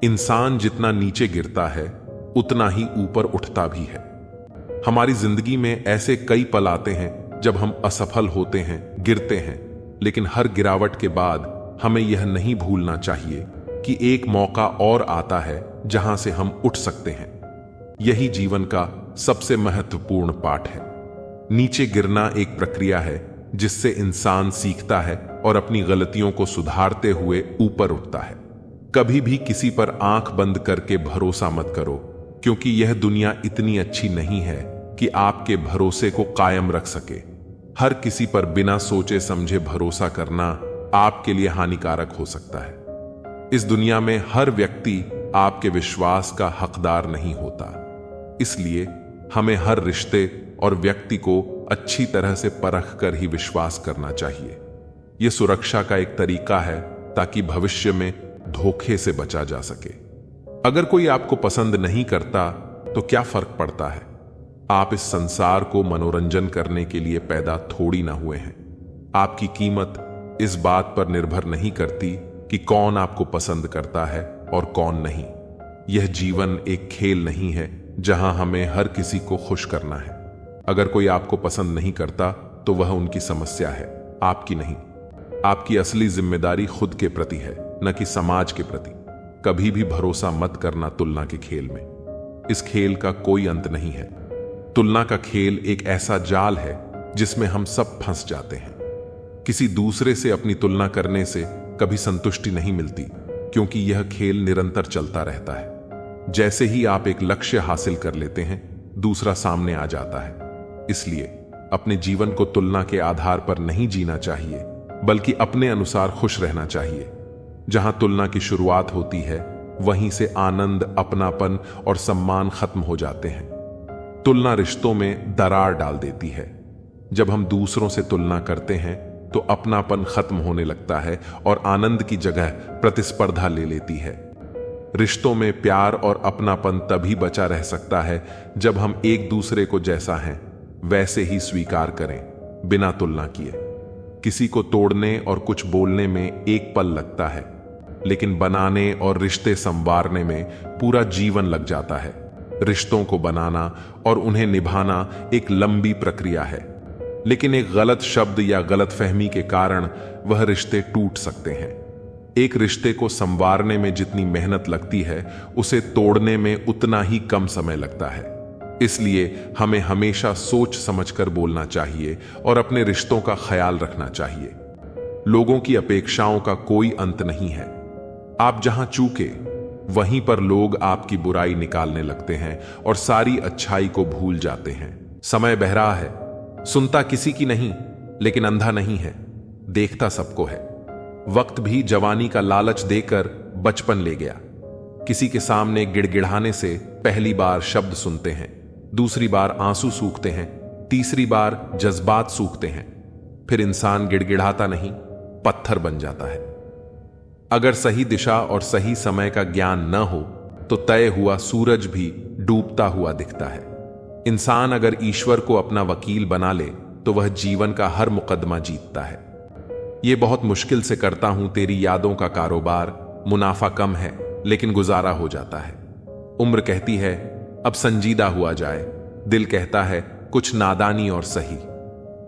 इंसान जितना नीचे गिरता है उतना ही ऊपर उठता भी है। हमारी जिंदगी में ऐसे कई पल आते हैं जब हम असफल होते हैं, गिरते हैं, लेकिन हर गिरावट के बाद हमें यह नहीं भूलना चाहिए कि एक मौका और आता है जहां से हम उठ सकते हैं। यही जीवन का सबसे महत्वपूर्ण पाठ है। नीचे गिरना एक प्रक्रिया है जिससे इंसान सीखता है और अपनी गलतियों को सुधारते हुए ऊपर उठता है। कभी भी किसी पर आंख बंद करके भरोसा मत करो, क्योंकि यह दुनिया इतनी अच्छी नहीं है कि आपके भरोसे को कायम रख सके। हर किसी पर बिना सोचे समझे भरोसा करना आपके लिए हानिकारक हो सकता है। इस दुनिया में हर व्यक्ति आपके विश्वास का हकदार नहीं होता, इसलिए हमें हर रिश्ते और व्यक्ति को अच्छी तरह से परख कर ही विश्वास करना चाहिए। यह सुरक्षा का एक तरीका है ताकि भविष्य में धोखे से बचा जा सके। अगर कोई आपको पसंद नहीं करता तो क्या फर्क पड़ता है? आप इस संसार को मनोरंजन करने के लिए पैदा थोड़ी ना हुए हैं। आपकी कीमत इस बात पर निर्भर नहीं करती कि कौन आपको पसंद करता है और कौन नहीं। यह जीवन एक खेल नहीं है जहां हमें हर किसी को खुश करना है। अगर कोई आपको पसंद नहीं करता तो वह उनकी समस्या है, आपकी नहीं। आपकी असली जिम्मेदारी खुद के प्रति है, न कि समाज के प्रति। कभी भी भरोसा मत करना तुलना के खेल में। इस खेल का कोई अंत नहीं है। तुलना का खेल एक ऐसा जाल है जिसमें हम सब फंस जाते हैं। किसी दूसरे से अपनी तुलना करने से कभी संतुष्टि नहीं मिलती, क्योंकि यह खेल निरंतर चलता रहता है। जैसे ही आप एक लक्ष्य हासिल कर लेते हैं, दूसरा सामने आ जाता है। इसलिए अपने जीवन को तुलना के आधार पर नहीं जीना चाहिए, बल्कि अपने अनुसार खुश रहना चाहिए। जहां तुलना की शुरुआत होती है, वहीं से आनंद, अपनापन और सम्मान खत्म हो जाते हैं। तुलना रिश्तों में दरार डाल देती है। जब हम दूसरों से तुलना करते हैं तो अपनापन खत्म होने लगता है और आनंद की जगह प्रतिस्पर्धा ले लेती है। रिश्तों में प्यार और अपनापन तभी बचा रह सकता है जब हम एक दूसरे को जैसा हैं वैसे ही स्वीकार करें, बिना तुलना किए। किसी को तोड़ने और कुछ बोलने में एक पल लगता है, लेकिन बनाने और रिश्ते संवारने में पूरा जीवन लग जाता है। रिश्तों को बनाना और उन्हें निभाना एक लंबी प्रक्रिया है, लेकिन एक गलत शब्द या गलतफहमी के कारण वह रिश्ते टूट सकते हैं। एक रिश्ते को संवारने में जितनी मेहनत लगती है, उसे तोड़ने में उतना ही कम समय लगता है। इसलिए हमें हमेशा सोच समझकर बोलना चाहिए और अपने रिश्तों का ख्याल रखना चाहिए। लोगों की अपेक्षाओं का कोई अंत नहीं है। आप जहां चूके, वहीं पर लोग आपकी बुराई निकालने लगते हैं और सारी अच्छाई को भूल जाते हैं। समय बहरा है, सुनता किसी की नहीं, लेकिन अंधा नहीं है, देखता सबको है। वक्त भी जवानी का लालच देकर बचपन ले गया। किसी के सामने गिड़गिड़ाने से पहली बार शब्द सुनते हैं, दूसरी बार आंसू सूखते हैं, तीसरी बार जज्बात सूखते हैं। फिर इंसान गिड़गिड़ाता नहीं, पत्थर बन जाता है। अगर सही दिशा और सही समय का ज्ञान न हो तो तय हुआ सूरज भी डूबता हुआ दिखता है। इंसान अगर ईश्वर को अपना वकील बना ले तो वह जीवन का हर मुकदमा जीतता है। ये बहुत मुश्किल से करता हूं तेरी यादों का कारोबार, मुनाफा कम है लेकिन गुजारा हो जाता है। उम्र कहती है अब संजीदा हुआ जाए, दिल कहता है कुछ नादानी और सही।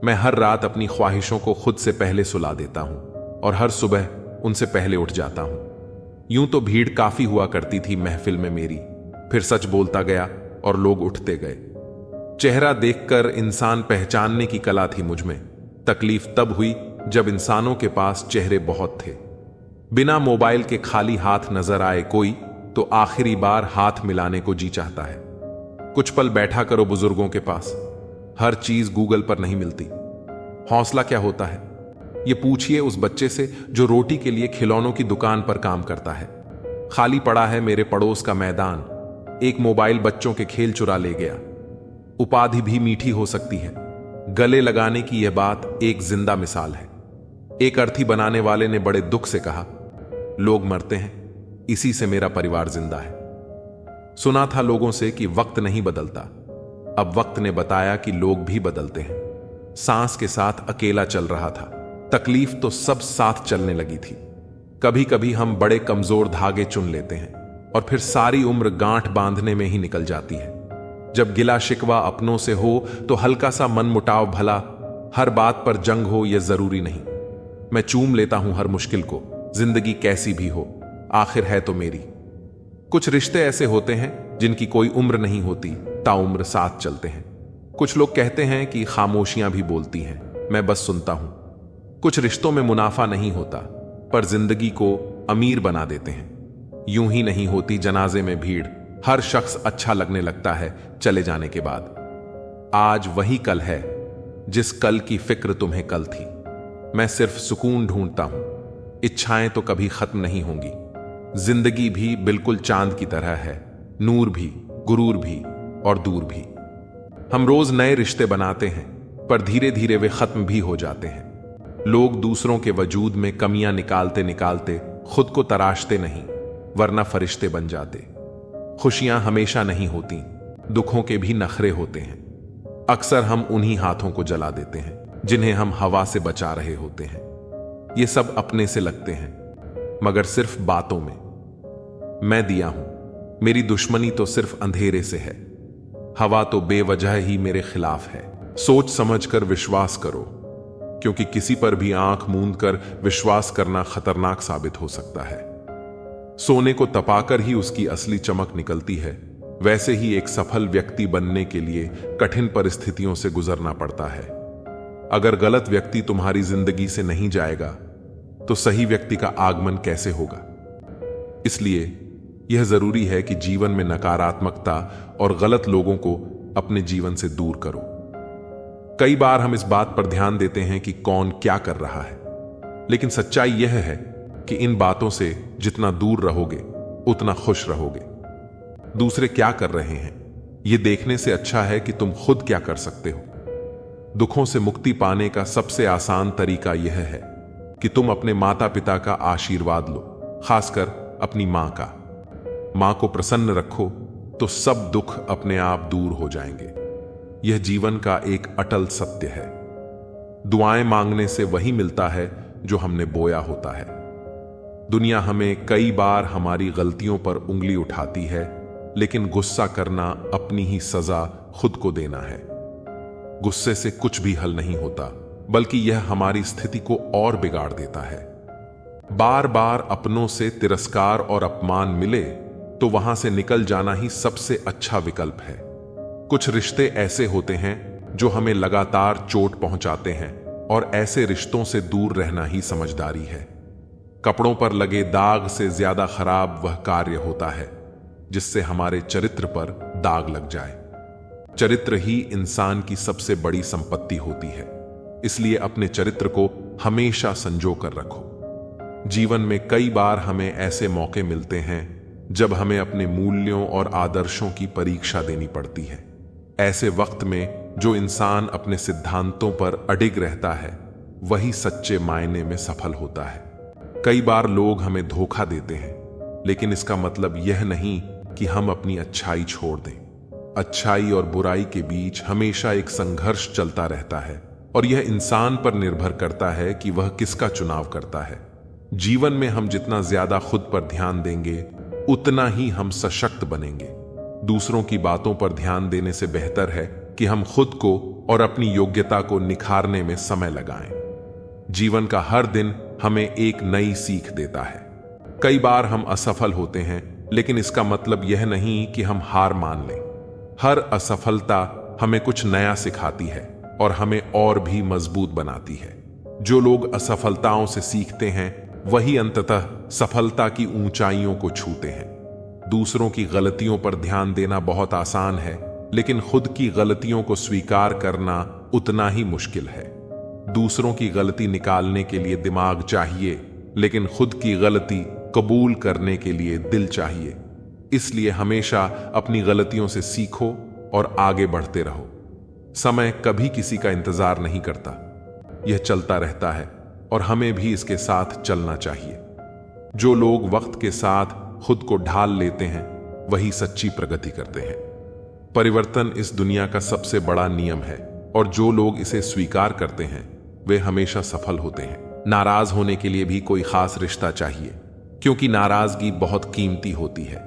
मैं हर रात अपनी ख्वाहिशों को खुद से पहले सुला देता हूं और हर सुबह उनसे पहले उठ जाता हूं। यूं तो भीड़ काफी हुआ करती थी महफिल में मेरी, फिर सच बोलता गया और लोग उठते गए। चेहरा देखकर इंसान पहचानने की कला थी मुझ में। तकलीफ तब हुई जब इंसानों के पास चेहरे बहुत थे। बिना मोबाइल के खाली हाथ नजर आए कोई तो आखिरी बार हाथ मिलाने को जी चाहता है। कुछ पल बैठा करो बुजुर्गों के पास। हर चीज गूगल पर नहीं मिलती। हौसला क्या होता है, ये पूछिए उस बच्चे से जो रोटी के लिए खिलौनों की दुकान पर काम करता है। खाली पड़ा है मेरे पड़ोस का मैदान, एक मोबाइल बच्चों के खेल चुरा ले गया। उपाधि भी मीठी हो सकती है, गले लगाने की यह बात एक जिंदा मिसाल है। एक अर्थी बनाने वाले ने बड़े दुख से कहा, लोग मरते हैं, इसी से मेरा परिवार जिंदा है। सुना था लोगों से कि वक्त नहीं बदलता, अब वक्त ने बताया कि लोग भी बदलते हैं। सांस के साथ अकेला चल रहा था, तकलीफ तो सब साथ चलने लगी थी। कभी कभी हम बड़े कमजोर धागे चुन लेते हैं, और फिर सारी उम्र गांठ बांधने में ही निकल जाती है। जब गिला शिकवा अपनों से हो तो हल्का सा मनमुटाव भला, हर बात पर जंग हो यह जरूरी नहीं। मैं चूम लेता हूं हर मुश्किल को, जिंदगी कैसी भी हो आखिर है तो मेरी। कुछ रिश्ते ऐसे होते हैं जिनकी कोई उम्र नहीं होती, ताउम्र साथ चलते हैं। कुछ लोग कहते हैं कि खामोशियां भी बोलती हैं, मैं बस सुनता हूं। कुछ रिश्तों में मुनाफा नहीं होता, पर जिंदगी को अमीर बना देते हैं। यूं ही नहीं होती जनाजे में भीड़, हर शख्स अच्छा लगने लगता है चले जाने के बाद। आज वही कल है जिस कल की फिक्र तुम्हें कल थी। मैं सिर्फ सुकून ढूंढता हूं, इच्छाएं तो कभी खत्म नहीं होंगी। जिंदगी भी बिल्कुल चांद की तरह है, नूर भी, गुरूर भी और दूर भी। हम रोज नए रिश्ते बनाते हैं, पर धीरे धीरे वे खत्म भी हो जाते हैं। लोग दूसरों के वजूद में कमियां निकालते निकालते खुद को तराशते नहीं, वरना फरिश्ते बन जाते। खुशियां हमेशा नहीं होती, दुखों के भी नखरे होते हैं। अक्सर हम उन्हीं हाथों को जला देते हैं जिन्हें हम हवा से बचा रहे होते हैं। ये सब अपने से लगते हैं, मगर सिर्फ बातों में। मैं दिया हूं, मेरी दुश्मनी तो सिर्फ अंधेरे से है। हवा तो बेवजह ही मेरे खिलाफ है। सोच समझकर विश्वास करो, क्योंकि किसी पर भी आंख मूंद कर विश्वास करना खतरनाक साबित हो सकता है। सोने को तपाकर ही उसकी असली चमक निकलती है, वैसे ही एक सफल व्यक्ति बनने के लिए कठिन परिस्थितियों से गुजरना पड़ता है। अगर गलत व्यक्ति तुम्हारी जिंदगी से नहीं जाएगा तो सही व्यक्ति का आगमन कैसे होगा? इसलिए यह जरूरी है कि जीवन में नकारात्मकता और गलत लोगों को अपने जीवन से दूर करो। कई बार हम इस बात पर ध्यान देते हैं कि कौन क्या कर रहा है, लेकिन सच्चाई यह है कि इन बातों से जितना दूर रहोगे उतना खुश रहोगे। दूसरे क्या कर रहे हैं यह देखने से अच्छा है कि तुम खुद क्या कर सकते हो। दुखों से मुक्ति पाने का सबसे आसान तरीका यह है कि तुम अपने माता पिता का आशीर्वाद लो, खासकर अपनी मां का। मां को प्रसन्न रखो तो सब दुख अपने आप दूर हो जाएंगे। यह जीवन का एक अटल सत्य है। दुआएं मांगने से वही मिलता है जो हमने बोया होता है। दुनिया हमें कई बार हमारी गलतियों पर उंगली उठाती है, लेकिन गुस्सा करना अपनी ही सजा खुद को देना है। गुस्से से कुछ भी हल नहीं होता, बल्कि यह हमारी स्थिति को और बिगाड़ देता है। बार बार अपनों से तिरस्कार और अपमान मिले तो वहां से निकल जाना ही सबसे अच्छा विकल्प है। कुछ रिश्ते ऐसे होते हैं जो हमें लगातार चोट पहुंचाते हैं, और ऐसे रिश्तों से दूर रहना ही समझदारी है। कपड़ों पर लगे दाग से ज्यादा खराब वह कार्य होता है जिससे हमारे चरित्र पर दाग लग जाए। चरित्र ही इंसान की सबसे बड़ी संपत्ति होती है, इसलिए अपने चरित्र को हमेशा संजो कर रखो। जीवन में कई बार हमें ऐसे मौके मिलते हैं जब हमें अपने मूल्यों और आदर्शों की परीक्षा देनी पड़ती है। ऐसे वक्त में जो इंसान अपने सिद्धांतों पर अडिग रहता है वही सच्चे मायने में सफल होता है। कई बार लोग हमें धोखा देते हैं, लेकिन इसका मतलब यह नहीं कि हम अपनी अच्छाई छोड़ दें। अच्छाई और बुराई के बीच हमेशा एक संघर्ष चलता रहता है, और यह इंसान पर निर्भर करता है कि वह किसका चुनाव करता है। जीवन में हम जितना ज्यादा खुद पर ध्यान देंगे उतना ही हम सशक्त बनेंगे। दूसरों की बातों पर ध्यान देने से बेहतर है कि हम खुद को और अपनी योग्यता को निखारने में समय लगाएं। जीवन का हर दिन हमें एक नई सीख देता है। कई बार हम असफल होते हैं, लेकिन इसका मतलब यह नहीं कि हम हार मान लें। हर असफलता हमें कुछ नया सिखाती है और हमें और भी मजबूत बनाती है। जो लोग असफलताओं से सीखते हैं वही अंततः सफलता की ऊंचाइयों को छूते हैं। दूसरों की गलतियों पर ध्यान देना बहुत आसान है, लेकिन खुद की गलतियों को स्वीकार करना उतना ही मुश्किल है। दूसरों की गलती निकालने के लिए दिमाग चाहिए, लेकिन खुद की गलती कबूल करने के लिए दिल चाहिए। इसलिए हमेशा अपनी गलतियों से सीखो और आगे बढ़ते रहो। समय कभी किसी का इंतजार नहीं करता, यह चलता रहता है और हमें भी इसके साथ चलना चाहिए। जो लोग वक्त के साथ खुद को ढाल लेते हैं वही सच्ची प्रगति करते हैं। परिवर्तन इस दुनिया का सबसे बड़ा नियम है, और जो लोग इसे स्वीकार करते हैं वे हमेशा सफल होते हैं। नाराज होने के लिए भी कोई खास रिश्ता चाहिए, क्योंकि नाराजगी बहुत कीमती होती है।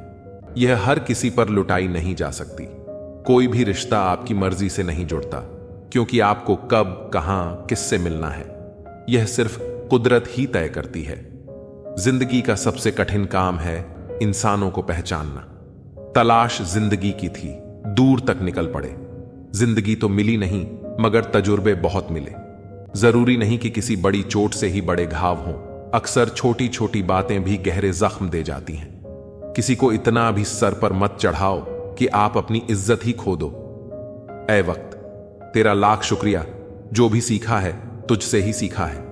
यह हर किसी पर लुटाई नहीं जा सकती। कोई भी रिश्ता आपकी मर्जी से नहीं जुड़ता, क्योंकि आपको कब, कहां, किससे मिलना है यह सिर्फ कुदरत ही तय करती है। जिंदगी का सबसे कठिन काम है इंसानों को पहचानना। तलाश जिंदगी की थी, दूर तक निकल पड़े। जिंदगी तो मिली नहीं, मगर तजुर्बे बहुत मिले। जरूरी नहीं कि किसी बड़ी चोट से ही बड़े घाव हों, अक्सर छोटी छोटी बातें भी गहरे जख्म दे जाती हैं। किसी को इतना भी सर पर मत चढ़ाओ कि आप अपनी इज्जत ही खो दो। ऐ वक्त, तेरा लाख शुक्रिया, जो भी सीखा है तुझसे ही सीखा है।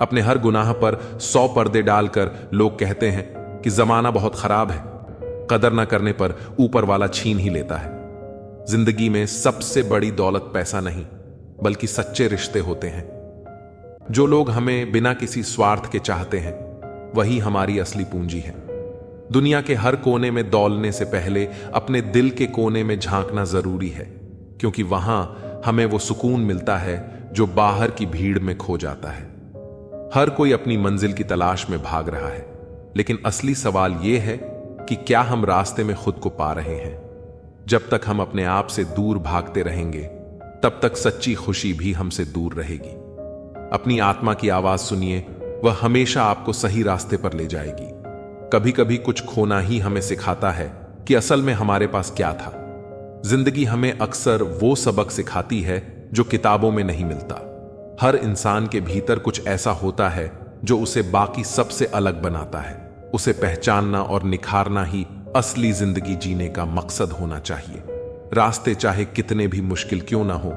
अपने हर गुनाह पर 100 पर्दे डालकर लोग कहते हैं कि जमाना बहुत खराब है। कदर न करने पर ऊपर वाला छीन ही लेता है। जिंदगी में सबसे बड़ी दौलत पैसा नहीं, बल्कि सच्चे रिश्ते होते हैं। जो लोग हमें बिना किसी स्वार्थ के चाहते हैं, वही हमारी असली पूंजी है। दुनिया के हर कोने में दौलने से पहले अपने दिल के कोने में झांकना जरूरी है, क्योंकि वहां हमें वो सुकून मिलता है जो बाहर की भीड़ में खो जाता है। हर कोई अपनी मंजिल की तलाश में भाग रहा है, लेकिन असली सवाल यह है कि क्या हम रास्ते में खुद को पा रहे हैं। जब तक हम अपने आप से दूर भागते रहेंगे, तब तक सच्ची खुशी भी हमसे दूर रहेगी। अपनी आत्मा की आवाज सुनिए, वह हमेशा आपको सही रास्ते पर ले जाएगी। कभी कभी कुछ खोना ही हमें सिखाता है कि असल में हमारे पास क्या था। जिंदगी हमें अक्सर वो सबक सिखाती है जो किताबों में नहीं मिलता। हर इंसान के भीतर कुछ ऐसा होता है जो उसे बाकी सबसे अलग बनाता है। उसे पहचानना और निखारना ही असली जिंदगी जीने का मकसद होना चाहिए। रास्ते चाहे कितने भी मुश्किल क्यों ना हो,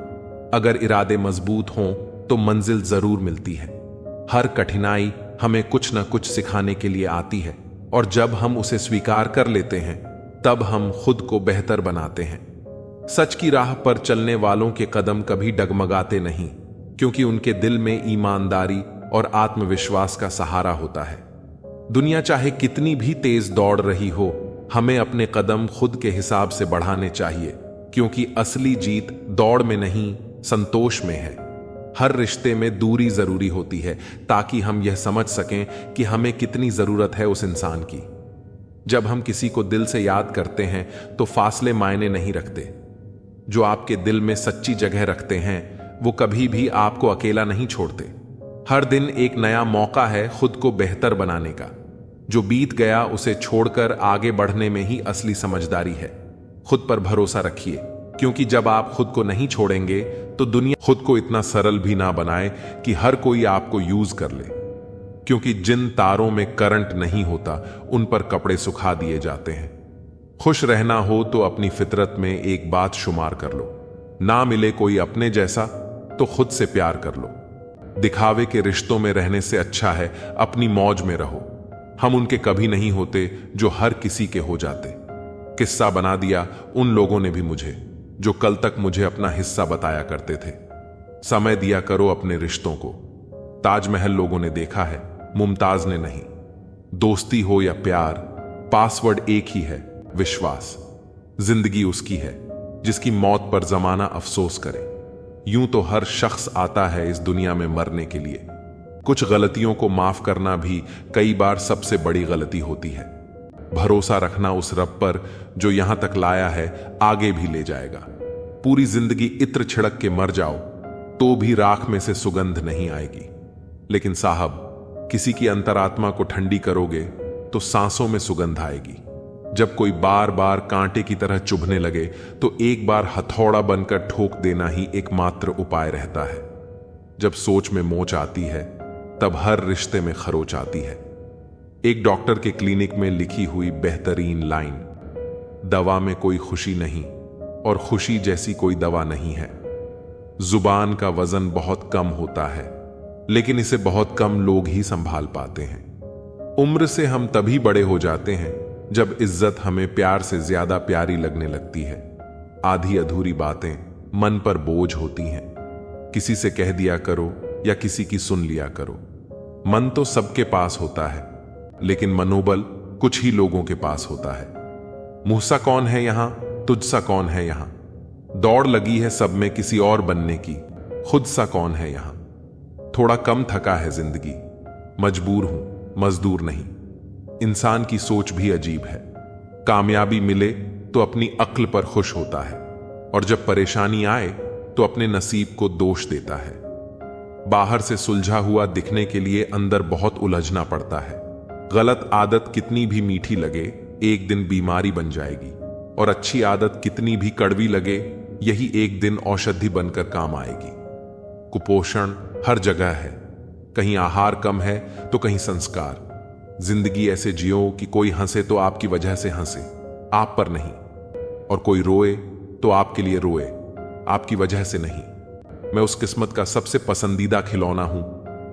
अगर इरादे मजबूत हों तो मंजिल जरूर मिलती है। हर कठिनाई हमें कुछ न कुछ सिखाने के लिए आती है, और जब हम उसे स्वीकार कर लेते हैं, तब हम खुद को बेहतर बनाते हैं। सच की राह पर चलने वालों के कदम कभी डगमगाते नहीं, क्योंकि उनके दिल में ईमानदारी और आत्मविश्वास का सहारा होता है। दुनिया चाहे कितनी भी तेज दौड़ रही हो, हमें अपने कदम खुद के हिसाब से बढ़ाने चाहिए, क्योंकि असली जीत दौड़ में नहीं, संतोष में है। हर रिश्ते में दूरी जरूरी होती है, ताकि हम यह समझ सकें कि हमें कितनी जरूरत है उस इंसान की। जब हम किसी को दिल से याद करते हैं, तो फासले मायने नहीं रखते। जो आपके दिल में सच्ची जगह रखते हैं, वो कभी भी आपको अकेला नहीं छोड़ते। हर दिन एक नया मौका है खुद को बेहतर बनाने का। जो बीत गया उसे छोड़कर आगे बढ़ने में ही असली समझदारी है। खुद पर भरोसा रखिए, क्योंकि जब आप खुद को नहीं छोड़ेंगे तो दुनिया खुद को इतना सरल भी ना बनाए कि हर कोई आपको यूज कर ले। क्योंकि जिन तारों में करंट नहीं होता, उन पर कपड़े सुखा दिए जाते हैं। खुश रहना हो तो अपनी फितरत में एक बात शुमार कर लो, ना मिले कोई अपने जैसा तो खुद से प्यार कर लो। दिखावे के रिश्तों में रहने से अच्छा है अपनी मौज में रहो। हम उनके कभी नहीं होते जो हर किसी के हो जाते। किस्सा बना दिया उन लोगों ने भी मुझे, जो कल तक मुझे अपना हिस्सा बताया करते थे। समय दिया करो अपने रिश्तों को। ताजमहल लोगों ने देखा है, मुमताज ने नहीं। दोस्ती हो या प्यार, पासवर्ड एक ही है, विश्वास। जिंदगी उसकी है जिसकी मौत पर जमाना अफसोस करे। यूं तो हर शख्स आता है इस दुनिया में मरने के लिए। कुछ गलतियों को माफ करना भी कई बार सबसे बड़ी गलती होती है। भरोसा रखना उस रब पर जो यहां तक लाया है, आगे भी ले जाएगा। पूरी जिंदगी इत्र छिड़क के मर जाओ तो भी राख में से सुगंध नहीं आएगी। लेकिन साहब, किसी की अंतरात्मा को ठंडी करोगे तो सांसों में सुगंध आएगी। जब कोई बार बार कांटे की तरह चुभने लगे, तो एक बार हथौड़ा बनकर ठोक देना ही एकमात्र उपाय रहता है। जब सोच में मोच आती है, तब हर रिश्ते में खरोच आती है। एक डॉक्टर के क्लिनिक में लिखी हुई बेहतरीन लाइन, दवा में कोई खुशी नहीं और खुशी जैसी कोई दवा नहीं है। जुबान का वजन बहुत कम होता है, लेकिन इसे बहुत कम लोग ही संभाल पाते हैं। उम्र से हम तभी बड़े हो जाते हैं जब इज्जत हमें प्यार से ज्यादा प्यारी लगने लगती है। आधी अधूरी बातें मन पर बोझ होती हैं। किसी से कह दिया करो या किसी की सुन लिया करो। मन तो सबके पास होता है, लेकिन मनोबल कुछ ही लोगों के पास होता है। मुझसा कौन है यहां, तुझसा कौन है यहां। दौड़ लगी है सब में किसी और बनने की, खुद सा कौन है यहां। थोड़ा कम थका है जिंदगी, मजबूर हूं, मजदूर नहीं। इंसान की सोच भी अजीब है। कामयाबी मिले तो अपनी अक्ल पर खुश होता है, और जब परेशानी आए तो अपने नसीब को दोष देता है। बाहर से सुलझा हुआ दिखने के लिए अंदर बहुत उलझना पड़ता है। गलत आदत कितनी भी मीठी लगे, एक दिन बीमारी बन जाएगी, और अच्छी आदत कितनी भी कड़वी लगे, यही एक दिन औषधि बनकर काम आएगी। कुपोषण हर जगह है, कहीं आहार कम है तो कहीं संस्कार। जिंदगी ऐसे जियो कि कोई हंसे तो आपकी वजह से हंसे, आप पर नहीं, और कोई रोए तो आपके लिए रोए, आपकी वजह से नहीं। मैं उस किस्मत का सबसे पसंदीदा खिलौना हूं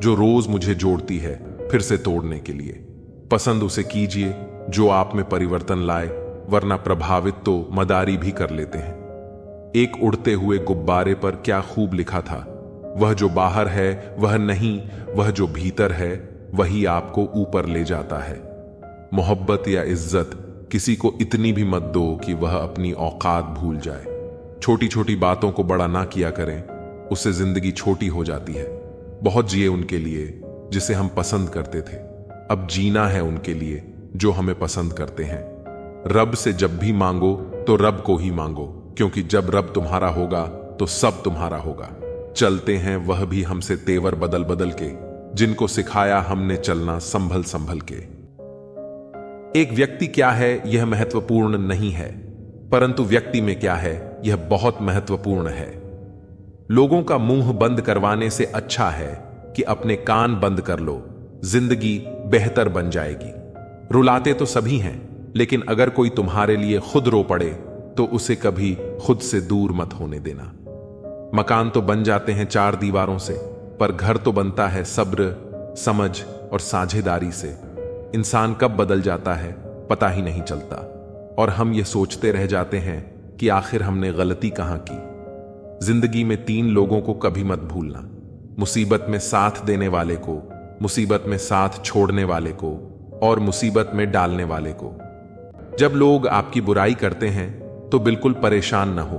जो रोज मुझे जोड़ती है फिर से तोड़ने के लिए। पसंद उसे कीजिए जो आप में परिवर्तन लाए, वरना प्रभावित तो मदारी भी कर लेते हैं। एक उड़ते हुए गुब्बारे पर क्या खूब लिखा था, वह जो बाहर है वह नहीं, वह जो भीतर है वही आपको ऊपर ले जाता है। मोहब्बत या इज्जत किसी को इतनी भी मत दो कि वह अपनी औकात भूल जाए। छोटी छोटी बातों को बड़ा ना किया करें, उससे जिंदगी छोटी हो जाती है। बहुत जिए उनके लिए जिसे हम पसंद करते थे, अब जीना है उनके लिए जो हमें पसंद करते हैं। रब से जब भी मांगो तो रब को ही मांगो, क्योंकि जब रब तुम्हारा होगा तो सब तुम्हारा होगा। चलते हैं वह भी हमसे तेवर बदल बदल के, जिनको सिखाया हमने चलना संभल संभल के। एक व्यक्ति क्या है यह महत्वपूर्ण नहीं है, परंतु व्यक्ति में क्या है यह बहुत महत्वपूर्ण है। लोगों का मुंह बंद करवाने से अच्छा है कि अपने कान बंद कर लो, जिंदगी बेहतर बन जाएगी। रुलाते तो सभी हैं, लेकिन अगर कोई तुम्हारे लिए खुद रो पड़े तो उसे कभी खुद से दूर मत होने देना। मकान तो बन जाते हैं चार दीवारों से, पर घर तो बनता है सब्र, समझ और साझेदारी से। इंसान कब बदल जाता है पता ही नहीं चलता, और हम ये सोचते रह जाते हैं कि आखिर हमने गलती कहां की। जिंदगी में तीन लोगों को कभी मत भूलना, मुसीबत में साथ देने वाले को, मुसीबत में साथ छोड़ने वाले को, और मुसीबत में डालने वाले को। जब लोग आपकी बुराई करते हैं तो बिल्कुल परेशान न हो।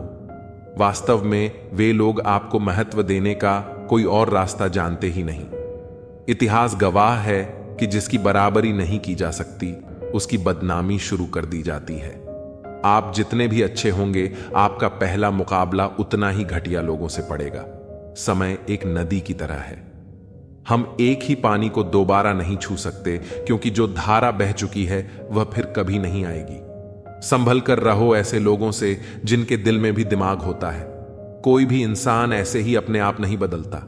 वास्तव में वे लोग आपको महत्व देने का कोई और रास्ता जानते ही नहीं। इतिहास गवाह है कि जिसकी बराबरी नहीं की जा सकती उसकी बदनामी शुरू कर दी जाती है। आप जितने भी अच्छे होंगे, आपका पहला मुकाबला उतना ही घटिया लोगों से पड़ेगा। समय एक नदी की तरह है, हम एक ही पानी को दोबारा नहीं छू सकते, क्योंकि जो धारा बह चुकी है वह फिर कभी नहीं आएगी। संभल कर रहो ऐसे लोगों से जिनके दिल में भी दिमाग होता है। कोई भी इंसान ऐसे ही अपने आप नहीं बदलता।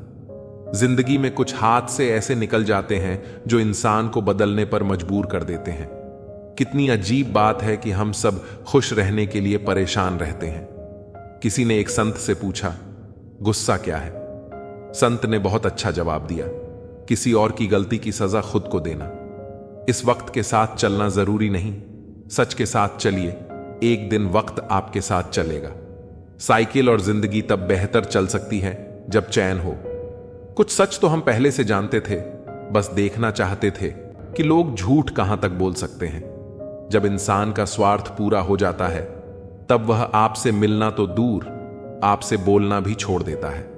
जिंदगी में कुछ हाथ से ऐसे निकल जाते हैं जो इंसान को बदलने पर मजबूर कर देते हैं। कितनी अजीब बात है कि हम सब खुश रहने के लिए परेशान रहते हैं। किसी ने एक संत से पूछा, गुस्सा क्या है? संत ने बहुत अच्छा जवाब दिया, किसी और की गलती की सजा खुद को देना। इस वक्त के साथ चलना जरूरी नहीं, सच के साथ चलिए, एक दिन वक्त आपके साथ चलेगा। साइकिल और जिंदगी तब बेहतर चल सकती है जब चैन हो। कुछ सच तो हम पहले से जानते थे, बस देखना चाहते थे कि लोग झूठ कहां तक बोल सकते हैं। जब इंसान का स्वार्थ पूरा हो जाता है तब वह आपसे मिलना तो दूर, आपसे बोलना भी छोड़ देता है।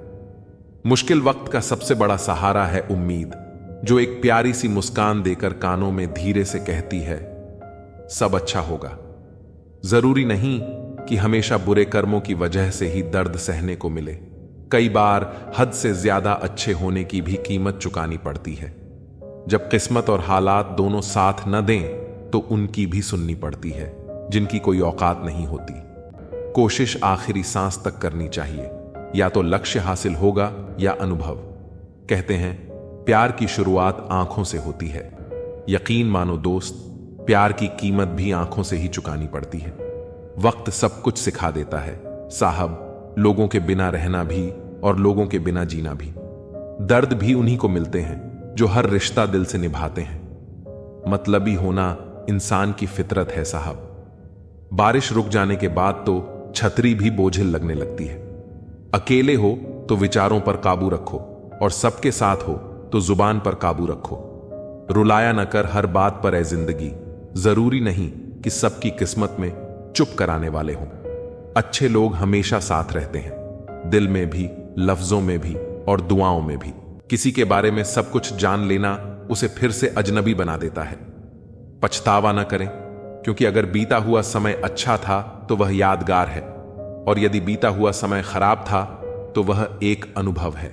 मुश्किल वक्त का सबसे बड़ा सहारा है उम्मीद, जो एक प्यारी सी मुस्कान देकर कानों में धीरे से कहती है, सब अच्छा होगा। जरूरी नहीं कि हमेशा बुरे कर्मों की वजह से ही दर्द सहने को मिले। कई बार हद से ज्यादा अच्छे होने की भी कीमत चुकानी पड़ती है। जब किस्मत और हालात दोनों साथ न दें तो उनकी भी सुननी पड़ती है, जिनकी कोई औकात नहीं होती। कोशिश आखिरी सांस तक करनी चाहिए, या तो लक्ष्य हासिल होगा या अनुभव। कहते हैं प्यार की शुरुआत आंखों से होती है। यकीन मानो दोस्त, प्यार की कीमत भी आंखों से ही चुकानी पड़ती है। वक्त सब कुछ सिखा देता है साहब, लोगों के बिना रहना भी और लोगों के बिना जीना भी। दर्द भी उन्हीं को मिलते हैं जो हर रिश्ता दिल से निभाते हैं। मतलबी होना इंसान की फितरत है साहब। बारिश रुक जाने के बाद तो छतरी भी बोझिल लगने लगती है। अकेले हो तो विचारों पर काबू रखो, और सबके साथ हो तो जुबान पर काबू रखो। रुलाया न कर हर बात पर है जिंदगी, जरूरी नहीं कि सबकी किस्मत में चुप कराने वाले हों। अच्छे लोग हमेशा साथ रहते हैं, दिल में भी, लफ्जों में भी और दुआओं में भी। किसी के बारे में सब कुछ जान लेना उसे फिर से अजनबी बना देता है। पछतावा न करें, क्योंकि अगर बीता हुआ समय अच्छा था तो वह यादगार है, और यदि बीता हुआ समय खराब था तो वह एक अनुभव है।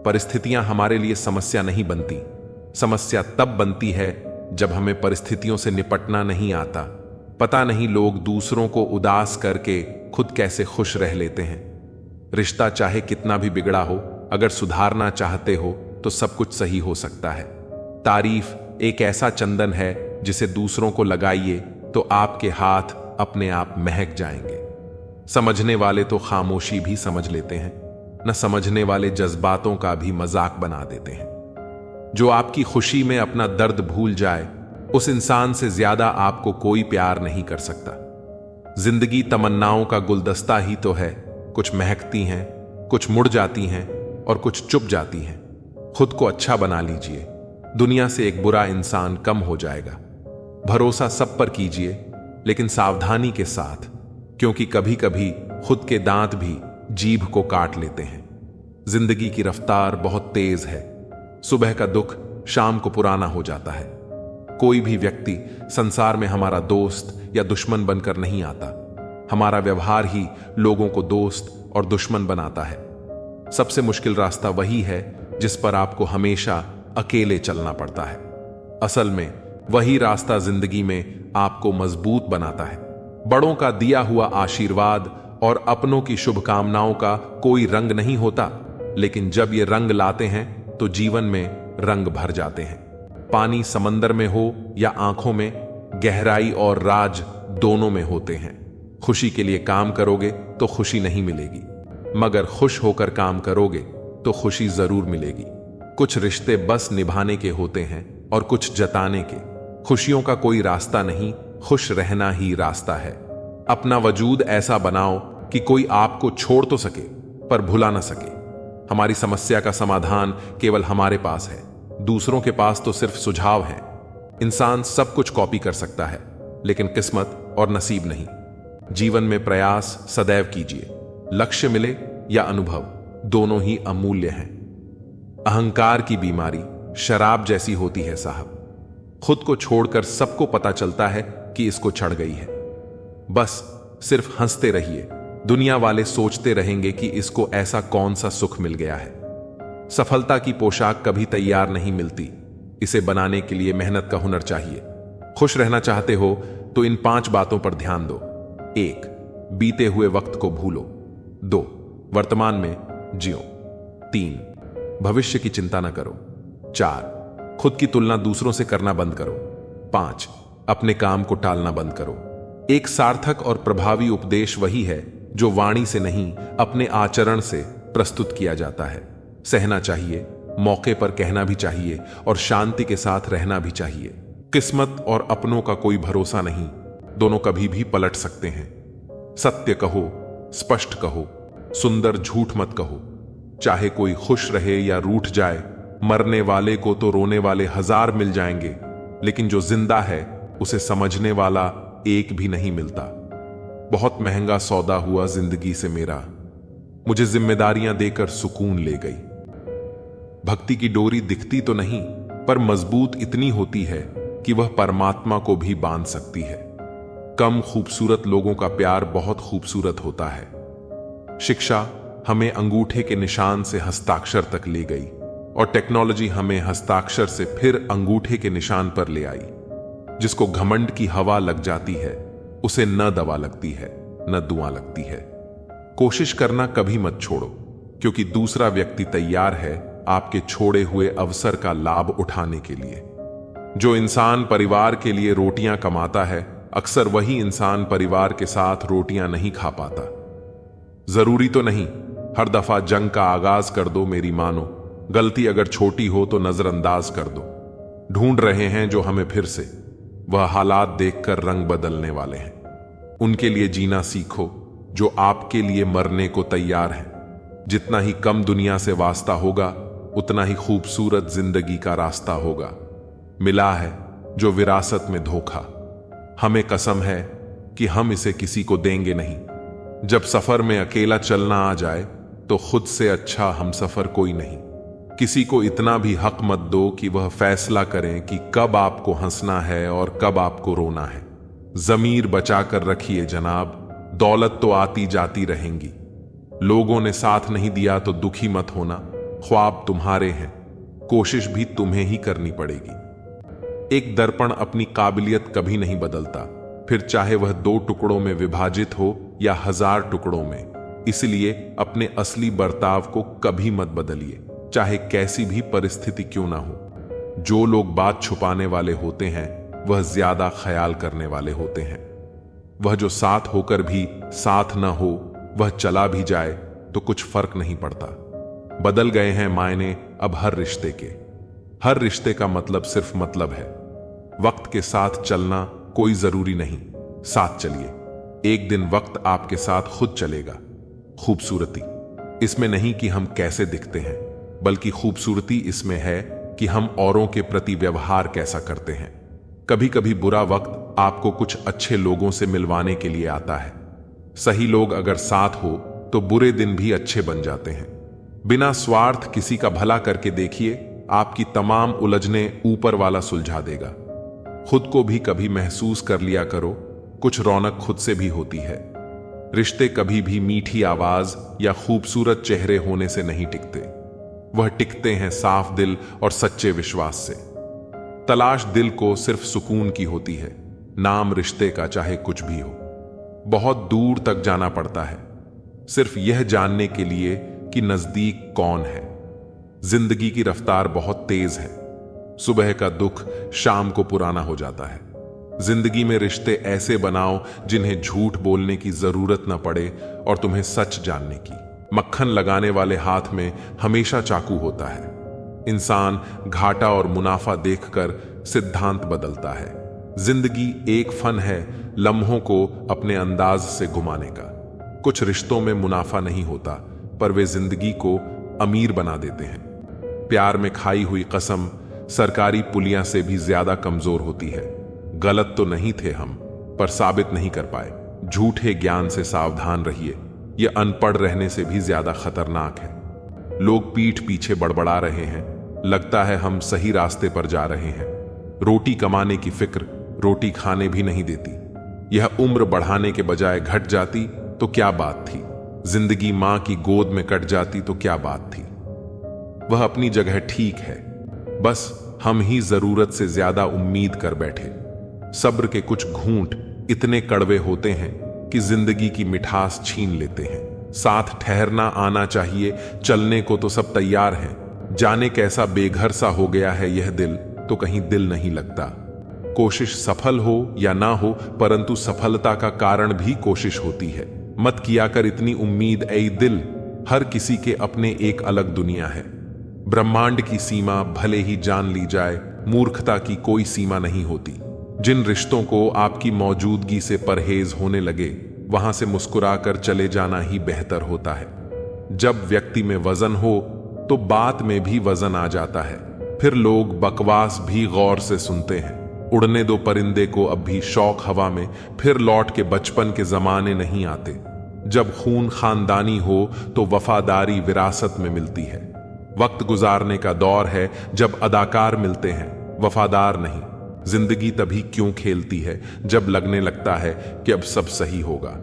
परिस्थितियां हमारे लिए समस्या नहीं बनती। समस्या तब बनती है जब हमें परिस्थितियों से निपटना नहीं आता। पता नहीं लोग दूसरों को उदास करके खुद कैसे खुश रह लेते हैं। रिश्ता चाहे कितना भी बिगड़ा हो, अगर सुधारना चाहते हो तो सब कुछ सही हो सकता है। तारीफ एक ऐसा चंदन है जिसे दूसरों को लगाइए तो आपके हाथ अपने आप महक जाएंगे। समझने वाले तो खामोशी भी समझ लेते हैं, न समझने वाले जज्बातों का भी मजाक बना देते हैं। जो आपकी खुशी में अपना दर्द भूल जाए, उस इंसान से ज्यादा आपको कोई प्यार नहीं कर सकता। जिंदगी तमन्नाओं का गुलदस्ता ही तो है। कुछ महकती हैं, कुछ मुड़ जाती हैं और कुछ चुप जाती हैं। खुद को अच्छा बना लीजिए, दुनिया से एक बुरा इंसान कम हो जाएगा। भरोसा सब पर कीजिए, लेकिन सावधानी के साथ, क्योंकि कभी कभी खुद के दांत भी जीभ को काट लेते हैं। जिंदगी की रफ्तार बहुत तेज है। सुबह का दुख शाम को पुराना हो जाता है। कोई भी व्यक्ति संसार में हमारा दोस्त या दुश्मन बनकर नहीं आता। हमारा व्यवहार ही लोगों को दोस्त और दुश्मन बनाता है। सबसे मुश्किल रास्ता वही है जिस पर आपको हमेशा अकेले चलना पड़ता है। असल में वही रास्ता जिंदगी में आपको मजबूत बनाता है। बड़ों का दिया हुआ आशीर्वाद और अपनों की शुभकामनाओं का कोई रंग नहीं होता, लेकिन जब ये रंग लाते हैं तो जीवन में रंग भर जाते हैं। पानी समंदर में हो या आंखों में, गहराई और राज दोनों में होते हैं। खुशी के लिए काम करोगे तो खुशी नहीं मिलेगी, मगर खुश होकर काम करोगे तो खुशी जरूर मिलेगी। कुछ रिश्ते बस निभाने के होते हैं और कुछ जताने के। खुशियों का कोई रास्ता नहीं, खुश रहना ही रास्ता है। अपना वजूद ऐसा बनाओ कि कोई आपको छोड़ तो सके पर भुला ना सके। हमारी समस्या का समाधान केवल हमारे पास है, दूसरों के पास तो सिर्फ सुझाव है। इंसान सब कुछ कॉपी कर सकता है, लेकिन किस्मत और नसीब नहीं। जीवन में प्रयास सदैव कीजिए। लक्ष्य मिले या अनुभव, दोनों ही अमूल्य हैं। अहंकार की बीमारी शराब जैसी होती है साहब। खुद को छोड़कर सबको पता चलता है कि इसको चढ़ गई है। बस सिर्फ हंसते रहिए। दुनिया वाले सोचते रहेंगे कि इसको ऐसा कौन सा सुख मिल गया है। सफलता की पोशाक कभी तैयार नहीं मिलती, इसे बनाने के लिए मेहनत का हुनर चाहिए। खुश रहना चाहते हो तो इन 5 बातों पर ध्यान दो। 1. बीते हुए वक्त को भूलो। 2. वर्तमान में जियो। 3. भविष्य की चिंता न करो। 4. खुद की तुलना दूसरों से करना बंद करो। 5. अपने काम को टालना बंद करो। एक सार्थक और प्रभावी उपदेश वही है जो वाणी से नहीं, अपने आचरण से प्रस्तुत किया जाता है। सहना चाहिए, मौके पर कहना भी चाहिए और शांति के साथ रहना भी चाहिए। किस्मत और अपनों का कोई भरोसा नहीं, दोनों कभी भी पलट सकते हैं। सत्य कहो, स्पष्ट कहो, सुंदर झूठ मत कहो। चाहे कोई खुश रहे या रूठ जाए, मरने वाले को तो रोने वाले 1000 मिल जाएंगे, लेकिन जो जिंदा है उसे समझने वाला एक भी नहीं मिलता। बहुत महंगा सौदा हुआ जिंदगी से मेरा, मुझे जिम्मेदारियां देकर सुकून ले गई। भक्ति की डोरी दिखती तो नहीं, पर मजबूत इतनी होती है कि वह परमात्मा को भी बांध सकती है। कम खूबसूरत लोगों का प्यार बहुत खूबसूरत होता है। शिक्षा हमें अंगूठे के निशान से हस्ताक्षर तक ले गई और टेक्नोलॉजी हमें हस्ताक्षर से फिर अंगूठे के निशान पर ले आई। जिसको घमंड की हवा लग जाती है उसे न दवा लगती है न दुआ लगती है। कोशिश करना कभी मत छोड़ो, क्योंकि दूसरा व्यक्ति तैयार है आपके छोड़े हुए अवसर का लाभ उठाने के लिए। जो इंसान परिवार के लिए रोटियां कमाता है, अक्सर वही इंसान परिवार के साथ रोटियां नहीं खा पाता। जरूरी तो नहीं हर दफा जंग का आगाज कर दो मेरी मानो, गलती अगर छोटी हो तो नजरअंदाज कर दो। ढूंढ रहे हैं जो हमें फिर से, वह हालात देखकर रंग बदलने वाले हैं। उनके लिए जीना सीखो जो आपके लिए मरने को तैयार हैं। जितना ही कम दुनिया से वास्ता होगा, उतना ही खूबसूरत जिंदगी का रास्ता होगा। मिला है जो विरासत में धोखा, हमें कसम है कि हम इसे किसी को देंगे नहीं। जब सफर में अकेला चलना आ जाए तो खुद से अच्छा हमसफर कोई नहीं। किसी को इतना भी हक मत दो कि वह फैसला करें कि कब आपको हंसना है और कब आपको रोना है। जमीर बचा कर रखिए जनाब, दौलत तो आती जाती रहेंगी। लोगों ने साथ नहीं दिया तो दुखी मत होना, ख्वाब तुम्हारे हैं, कोशिश भी तुम्हें ही करनी पड़ेगी। एक दर्पण अपनी काबिलियत कभी नहीं बदलता, फिर चाहे वह 2 टुकड़ों में विभाजित हो या 1000 टुकड़ों में। इसलिए अपने असली बर्ताव को कभी मत बदलिए, चाहे कैसी भी परिस्थिति क्यों ना हो। जो लोग बात छुपाने वाले होते हैं वह ज्यादा ख्याल करने वाले होते हैं। वह जो साथ होकर भी साथ न हो, वह चला भी जाए तो कुछ फर्क नहीं पड़ता। बदल गए हैं मायने अब हर रिश्ते के। हर रिश्ते का मतलब सिर्फ मतलब है। वक्त के साथ चलना कोई जरूरी नहीं, साथ चलिए, एक दिन वक्त आपके साथ खुद चलेगा। खूबसूरती इसमें नहीं कि हम कैसे दिखते हैं, बल्कि खूबसूरती इसमें है कि हम औरों के प्रति व्यवहार कैसा करते हैं। कभी कभी बुरा वक्त आपको कुछ अच्छे लोगों से मिलवाने के लिए आता है। सही लोग अगर साथ हो तो बुरे दिन भी अच्छे बन जाते हैं। बिना स्वार्थ किसी का भला करके देखिए, आपकी तमाम उलझनें ऊपर वाला सुलझा देगा। खुद को भी कभी महसूस कर लिया करो, कुछ रौनक खुद से भी होती है। रिश्ते कभी भी मीठी आवाज या खूबसूरत चेहरे होने से नहीं टिकते, वह टिकते हैं साफ दिल और सच्चे विश्वास से। तलाश दिल को सिर्फ सुकून की होती है, नाम रिश्ते का चाहे कुछ भी हो। बहुत दूर तक जाना पड़ता है सिर्फ यह जानने के लिए कि नजदीक कौन है। जिंदगी की रफ्तार बहुत तेज है, सुबह का दुख शाम को पुराना हो जाता है। जिंदगी में रिश्ते ऐसे बनाओ जिन्हें झूठ बोलने की जरूरत न पड़े और तुम्हें सच जानने की। मक्खन लगाने वाले हाथ में हमेशा चाकू होता है। इंसान घाटा और मुनाफा देखकर सिद्धांत बदलता है। जिंदगी एक फन है लम्हों को अपने अंदाज से घुमाने का। कुछ रिश्तों में मुनाफा नहीं होता, पर वे जिंदगी को अमीर बना देते हैं। प्यार में खाई हुई कसम सरकारी पुलिया से भी ज्यादा कमजोर होती है। गलत तो नहीं थे हम, पर साबित नहीं कर पाए। झूठे ज्ञान से सावधान रहिए, यह अनपढ़ रहने से भी ज्यादा खतरनाक है। लोग पीठ पीछे बड़बड़ा रहे हैं, लगता है हम सही रास्ते पर जा रहे हैं। रोटी कमाने की फिक्र रोटी खाने भी नहीं देती। यह उम्र बढ़ाने के बजाय घट जाती तो क्या बात थी। जिंदगी मां की गोद में कट जाती तो क्या बात थी। वह अपनी जगह ठीक है, बस हम ही जरूरत से ज्यादा उम्मीद कर बैठे। सब्र के कुछ घूंट इतने कड़वे होते हैं कि जिंदगी की मिठास छीन लेते हैं। साथ ठहरना आना चाहिए, चलने को तो सब तैयार हैं। जाने कैसा बेघर सा हो गया है यह दिल, तो कहीं दिल नहीं लगता। कोशिश सफल हो या ना हो, परंतु सफलता का कारण भी कोशिश होती है। मत किया कर इतनी उम्मीद ऐ दिल, हर किसी के अपने एक अलग दुनिया है। ब्रह्मांड की सीमा भले ही जान ली जाए, मूर्खता की कोई सीमा नहीं होती। जिन रिश्तों को आपकी मौजूदगी से परहेज होने लगे, वहां से मुस्कुराकर चले जाना ही बेहतर होता है। जब व्यक्ति में वजन हो तो बात में भी वजन आ जाता है। फिर लोग बकवास भी गौर से सुनते हैं। उड़ने दो परिंदे को अब भी शौक हवा में, फिर लौट के बचपन के जमाने नहीं आते। जब खून खानदानी हो तो वफादारी विरासत में मिलती है। वक्त गुजारने का दौर है जब अदाकार मिलते हैं, वफादार नहीं। जिंदगी तभी क्यों खेलती है जब लगने लगता है कि अब सब सही होगा।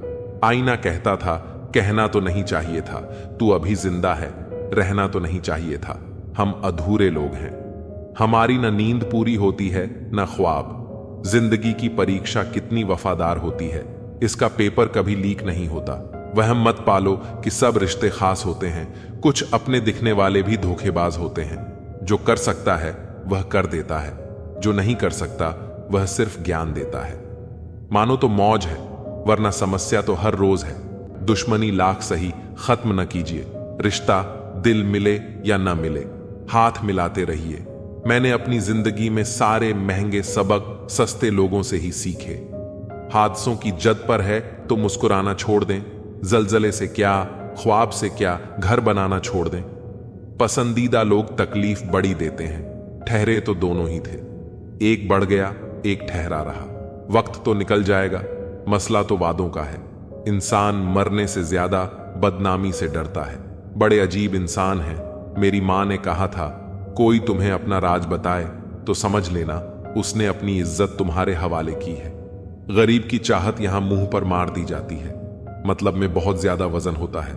आईना कहता था कहना तो नहीं चाहिए था, तू अभी जिंदा है, रहना तो नहीं चाहिए था। हम अधूरे लोग हैं, हमारी न नींद पूरी होती है न ख्वाब। जिंदगी की परीक्षा कितनी वफादार होती है, इसका पेपर कभी लीक नहीं होता। वहम मत पालो कि सब रिश्ते खास होते हैं, कुछ अपने दिखने वाले भी धोखेबाज होते हैं। जो कर सकता है वह कर देता है, जो नहीं कर सकता वह सिर्फ ज्ञान देता है। मानो तो मौज है, वरना समस्या तो हर रोज है। दुश्मनी लाख सही खत्म न कीजिए। रिश्ता दिल मिले या न मिले, हाथ मिलाते रहिए। मैंने अपनी जिंदगी में सारे महंगे सबक सस्ते लोगों से ही सीखे। हादसों की जद पर है तो मुस्कुराना छोड़ दें। जलजले से क्या, ख्वाब से क्या, घर बनाना छोड़ दें। पसंदीदा लोग तकलीफ बड़ी देते हैं, ठहरे तो दोनों ही थे। एक बढ़ गया, एक ठहरा रहा। वक्त तो निकल जाएगा, मसला तो वादों का है। इंसान मरने से ज्यादा बदनामी से डरता है। बड़े अजीब इंसान हैं। मेरी मां ने कहा था, कोई तुम्हें अपना राज बताए तो समझ लेना उसने अपनी इज्जत तुम्हारे हवाले की है। गरीब की चाहत यहां मुंह पर मार दी जाती है। मतलब में बहुत ज्यादा वजन होता है,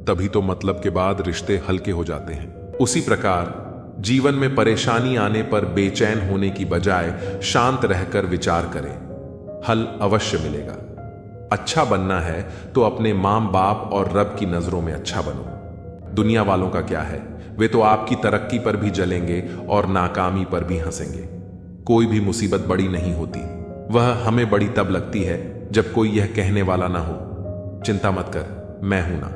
तभी तो मतलब के बाद रिश्ते हल्के हो जाते हैं। उसी प्रकार जीवन में परेशानी आने पर बेचैन होने की बजाय शांत रहकर विचार करें, हल अवश्य मिलेगा। अच्छा बनना है तो अपने मां बाप और रब की नजरों में अच्छा बनो। दुनिया वालों का क्या है, वे तो आपकी तरक्की पर भी जलेंगे और नाकामी पर भी हंसेंगे। कोई भी मुसीबत बड़ी नहीं होती, वह हमें बड़ी तब लगती है जब कोई यह कहने वाला ना हो, चिंता मत कर, मैं हूं ना।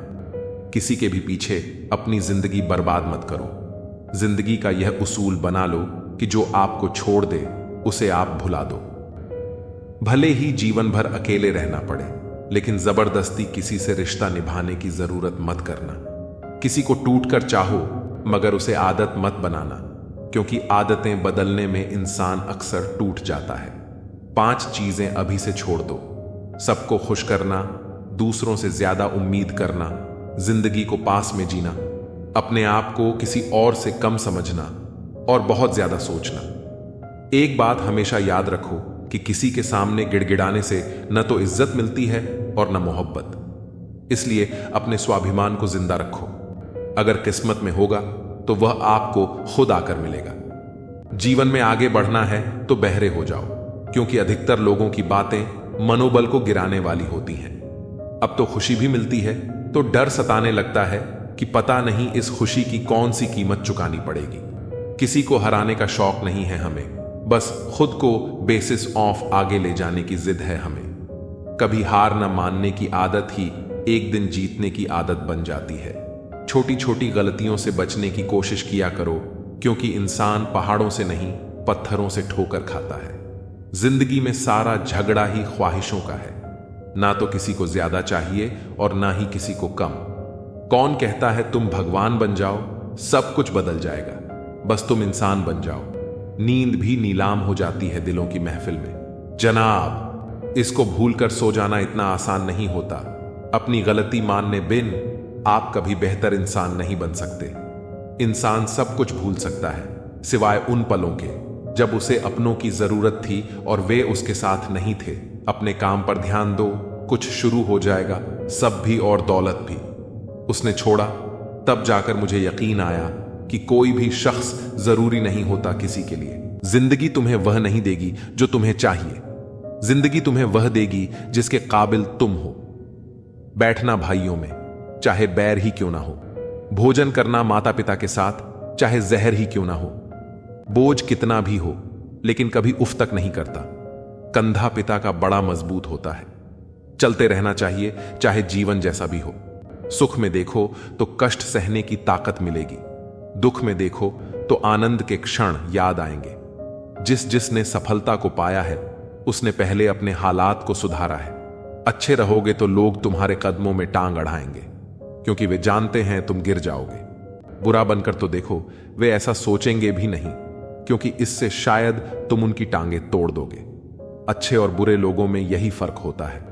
किसी के भी पीछे अपनी जिंदगी बर्बाद मत करो। जिंदगी का यह उसूल बना लो कि जो आपको छोड़ दे उसे आप भुला दो। भले ही जीवन भर अकेले रहना पड़े, लेकिन जबरदस्ती किसी से रिश्ता निभाने की जरूरत मत करना। किसी को टूट कर चाहो, मगर उसे आदत मत बनाना, क्योंकि आदतें बदलने में इंसान अक्सर टूट जाता है। 5 चीजें अभी से छोड़ दो: सबको खुश करना, दूसरों से ज्यादा उम्मीद करना, जिंदगी को पास में जीना, अपने आप को किसी और से कम समझना और बहुत ज्यादा सोचना। एक बात हमेशा याद रखो कि किसी के सामने गिड़गिड़ाने से न तो इज्जत मिलती है और न मोहब्बत। इसलिए अपने स्वाभिमान को जिंदा रखो। अगर किस्मत में होगा तो वह आपको खुद आकर मिलेगा। जीवन में आगे बढ़ना है तो बहरे हो जाओ, क्योंकि अधिकतर लोगों की बातें मनोबल को गिराने वाली होती हैं। अब तो खुशी भी मिलती है तो डर सताने लगता है कि पता नहीं इस खुशी की कौन सी कीमत चुकानी पड़ेगी। किसी को हराने का शौक नहीं है हमें, बस खुद को बेसिस ऑफ आगे ले जाने की जिद है हमें। कभी हार न मानने की आदत ही एक दिन जीतने की आदत बन जाती है। छोटी छोटी गलतियों से बचने की कोशिश किया करो, क्योंकि इंसान पहाड़ों से नहीं पत्थरों से ठोकर खाता है। जिंदगी में सारा झगड़ा ही ख्वाहिशों का है। ना तो किसी को ज्यादा चाहिए और ना ही किसी को कम। कौन कहता है तुम भगवान बन जाओ, सब कुछ बदल जाएगा, बस तुम इंसान बन जाओ। नींद भी नीलाम हो जाती है दिलों की महफिल में। जनाब, इसको भूलकर सो जाना इतना आसान नहीं होता। अपनी गलती मानने बिन आप कभी बेहतर इंसान नहीं बन सकते। इंसान सब कुछ भूल सकता है, सिवाय उन पलों के जब उसे अपनों की जरूरत थी और वे उसके साथ नहीं थे। अपने काम पर ध्यान दो, कुछ शुरू हो जाएगा, सब भी और दौलत भी। उसने छोड़ा, तब जाकर मुझे यकीन आया कि कोई भी शख्स जरूरी नहीं होता किसी के लिए। जिंदगी तुम्हें वह नहीं देगी जो तुम्हें चाहिए, जिंदगी तुम्हें वह देगी जिसके काबिल तुम हो। बैठना भाइयों में, चाहे बैर ही क्यों ना हो। भोजन करना माता पिता के साथ, चाहे जहर ही क्यों ना हो। बोझ कितना भी हो, लेकिन कभी उफ तक नहीं करता। कंधा पिता का बड़ा मजबूत होता है। चलते रहना चाहिए, चाहे जीवन जैसा भी हो। सुख में देखो तो कष्ट सहने की ताकत मिलेगी, दुख में देखो तो आनंद के क्षण याद आएंगे। जिसने सफलता को पाया है, उसने पहले अपने हालात को सुधारा है। अच्छे रहोगे तो लोग तुम्हारे कदमों में टांग अड़ाएंगे, क्योंकि वे जानते हैं तुम गिर जाओगे। बुरा बनकर तो देखो, वे ऐसा सोचेंगे भी नहीं, क्योंकि इससे शायद तुम उनकी टांगे तोड़ दोगे। अच्छे और बुरे लोगों में यही फर्क होता है।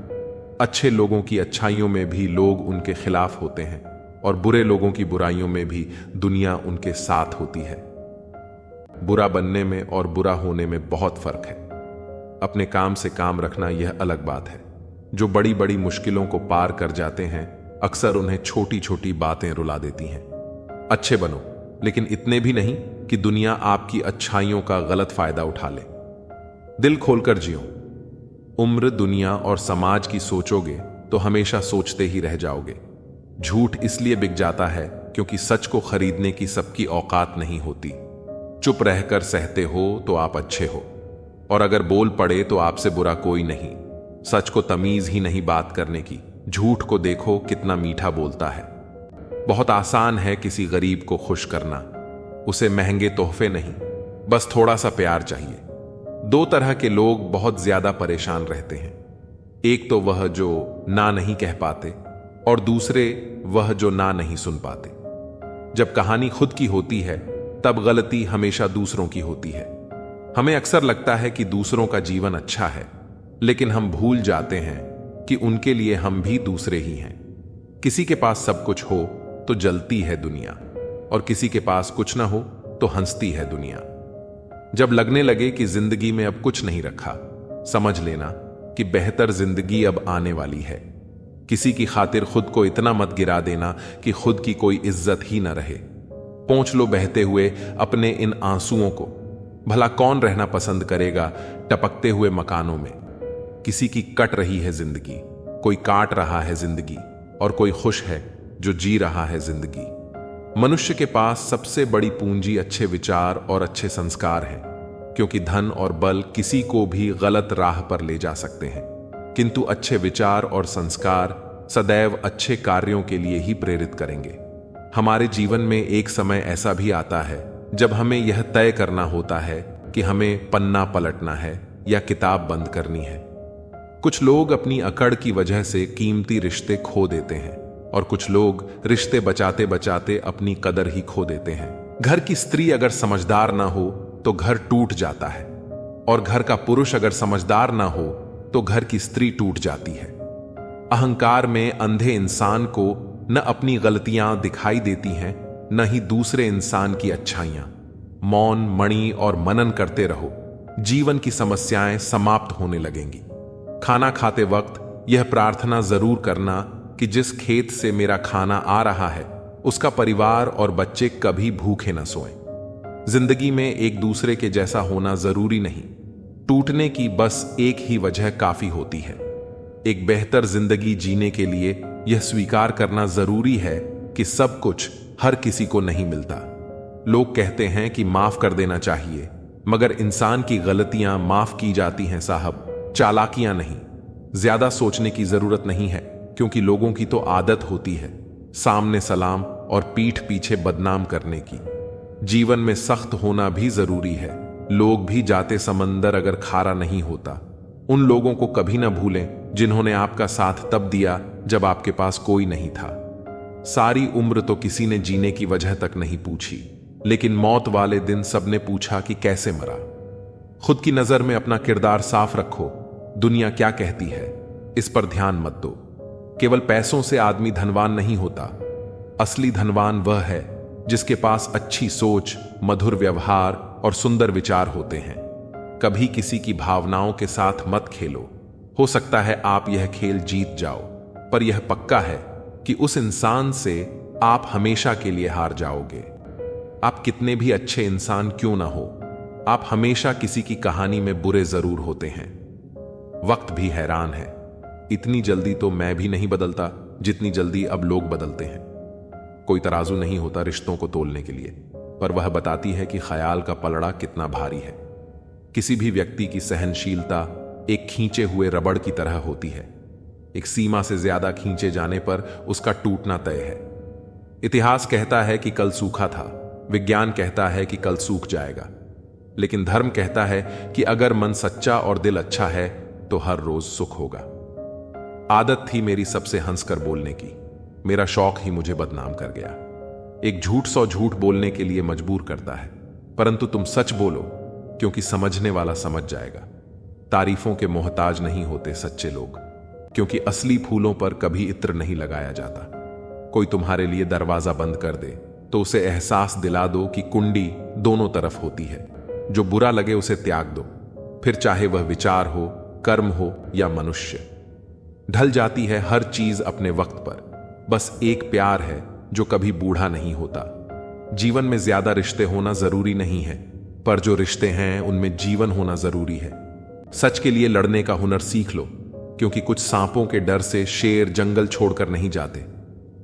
अच्छे लोगों की अच्छाइयों में भी लोग उनके खिलाफ होते हैं, और बुरे लोगों की बुराइयों में भी दुनिया उनके साथ होती है। बुरा बनने में और बुरा होने में बहुत फर्क है। अपने काम से काम रखना यह अलग बात है। जो बड़ी बड़ी मुश्किलों को पार कर जाते हैं, अक्सर उन्हें छोटी छोटी बातें रुला देती हैं। अच्छे बनो, लेकिन इतने भी नहीं कि दुनिया आपकी अच्छाइयों का गलत फायदा उठा ले। दिल खोलकर जियो। उम्र, दुनिया और समाज की सोचोगे तो हमेशा सोचते ही रह जाओगे। झूठ इसलिए बिक जाता है क्योंकि सच को खरीदने की सबकी औकात नहीं होती। चुप रहकर सहते हो तो आप अच्छे हो, और अगर बोल पड़े तो आपसे बुरा कोई नहीं। सच को तमीज ही नहीं बात करने की। झूठ को देखो कितना मीठा बोलता है। बहुत आसान है किसी गरीब को खुश करना। उसे महंगे तोहफे नहीं, बस थोड़ा सा प्यार चाहिए। 2 तरह के लोग बहुत ज्यादा परेशान रहते हैं। एक तो वह जो ना नहीं कह पाते, और दूसरे वह जो ना नहीं सुन पाते। जब कहानी खुद की होती है, तब गलती हमेशा दूसरों की होती है। हमें अक्सर लगता है कि दूसरों का जीवन अच्छा है, लेकिन हम भूल जाते हैं कि उनके लिए हम भी दूसरे ही हैं। किसी के पास सब कुछ हो तो जलती है दुनिया, और किसी के पास कुछ ना हो तो हंसती है दुनिया। जब लगने लगे कि जिंदगी में अब कुछ नहीं रखा, समझ लेना कि बेहतर जिंदगी अब आने वाली है। किसी की खातिर खुद को इतना मत गिरा देना कि खुद की कोई इज्जत ही न रहे। पोंछ लो बहते हुए अपने इन आंसुओं को। भला कौन रहना पसंद करेगा टपकते हुए मकानों में। किसी की कट रही है जिंदगी, कोई काट रहा है जिंदगी, और कोई खुश है जो जी रहा है जिंदगी। मनुष्य के पास सबसे बड़ी पूंजी अच्छे विचार और अच्छे संस्कार हैं, क्योंकि धन और बल किसी को भी गलत राह पर ले जा सकते हैं, किंतु अच्छे विचार और संस्कार सदैव अच्छे कार्यों के लिए ही प्रेरित करेंगे। हमारे जीवन में एक समय ऐसा भी आता है जब हमें यह तय करना होता है कि हमें पन्ना पलटना है या किताब बंद करनी है। कुछ लोग अपनी अकड़ की वजह से कीमती रिश्ते खो देते हैं, और कुछ लोग रिश्ते बचाते बचाते अपनी कदर ही खो देते हैं। घर की स्त्री अगर समझदार ना हो तो घर टूट जाता है, और घर का पुरुष अगर समझदार ना हो तो घर की स्त्री टूट जाती है। अहंकार में अंधे इंसान को न अपनी गलतियां दिखाई देती हैं, न ही दूसरे इंसान की अच्छाइयां। मौन, मणि और मनन करते रहो, जीवन की समस्याएं समाप्त होने लगेंगी। खाना खाते वक्त यह प्रार्थना जरूर करना कि जिस खेत से मेरा खाना आ रहा है उसका परिवार और बच्चे कभी भूखे न सोएं। जिंदगी में एक दूसरे के जैसा होना जरूरी नहीं, टूटने की बस एक ही वजह काफी होती है। एक बेहतर जिंदगी जीने के लिए यह स्वीकार करना जरूरी है कि सब कुछ हर किसी को नहीं मिलता। लोग कहते हैं कि माफ कर देना चाहिए, मगर इंसान की गलतियां माफ की जाती हैं साहब, चालाकियां नहीं। ज्यादा सोचने की जरूरत नहीं है, क्योंकि लोगों की तो आदत होती है सामने सलाम और पीठ पीछे बदनाम करने की। जीवन में सख्त होना भी जरूरी है। लोग भी जाते समंदर अगर खारा नहीं होता। उन लोगों को कभी ना भूलें जिन्होंने आपका साथ तब दिया जब आपके पास कोई नहीं था। सारी उम्र तो किसी ने जीने की वजह तक नहीं पूछी, लेकिन मौत वाले दिन सबने पूछा कि कैसे मरा। खुद की नजर में अपना किरदार साफ रखो। दुनिया क्या कहती है इस पर ध्यान मत दो। केवल पैसों से आदमी धनवान नहीं होता। असली धनवान वह है जिसके पास अच्छी सोच, मधुर व्यवहार और सुंदर विचार होते हैं। कभी किसी की भावनाओं के साथ मत खेलो। हो सकता है आप यह खेल जीत जाओ, पर यह पक्का है कि उस इंसान से आप हमेशा के लिए हार जाओगे। आप कितने भी अच्छे इंसान क्यों ना हो, आप हमेशा किसी की कहानी में बुरे जरूर होते हैं। वक्त भी हैरान है। इतनी जल्दी तो मैं भी नहीं बदलता जितनी जल्दी अब लोग बदलते हैं। कोई तराजू नहीं होता रिश्तों को तोलने के लिए, पर वह बताती है कि ख्याल का पलड़ा कितना भारी है। किसी भी व्यक्ति की सहनशीलता एक खींचे हुए रबड़ की तरह होती है। एक सीमा से ज्यादा खींचे जाने पर उसका टूटना तय है। इतिहास कहता है कि कल सूखा था, विज्ञान कहता है कि कल सूख जाएगा, लेकिन धर्म कहता है कि अगर मन सच्चा और दिल अच्छा है तो हर रोज सुख होगा। आदत थी मेरी सबसे हंसकर बोलने की, मेरा शौक ही मुझे बदनाम कर गया। एक झूठ 100 झूठ बोलने के लिए मजबूर करता है, परंतु तुम सच बोलो, क्योंकि समझने वाला समझ जाएगा। तारीफों के मोहताज नहीं होते सच्चे लोग, क्योंकि असली फूलों पर कभी इत्र नहीं लगाया जाता। कोई तुम्हारे लिए दरवाजा बंद कर दे तो उसे एहसास दिला दो कि कुंडी दोनों तरफ होती है। जो बुरा लगे उसे त्याग दो, फिर चाहे वह विचार हो, कर्म हो या मनुष्य। ढल जाती है हर चीज अपने वक्त पर। बस एक प्यार है जो कभी बूढ़ा नहीं होता। जीवन में ज्यादा रिश्ते होना जरूरी नहीं है, पर जो रिश्ते हैं उनमें जीवन होना जरूरी है। सच के लिए लड़ने का हुनर सीख लो, क्योंकि कुछ सांपों के डर से शेर जंगल छोड़कर नहीं जाते।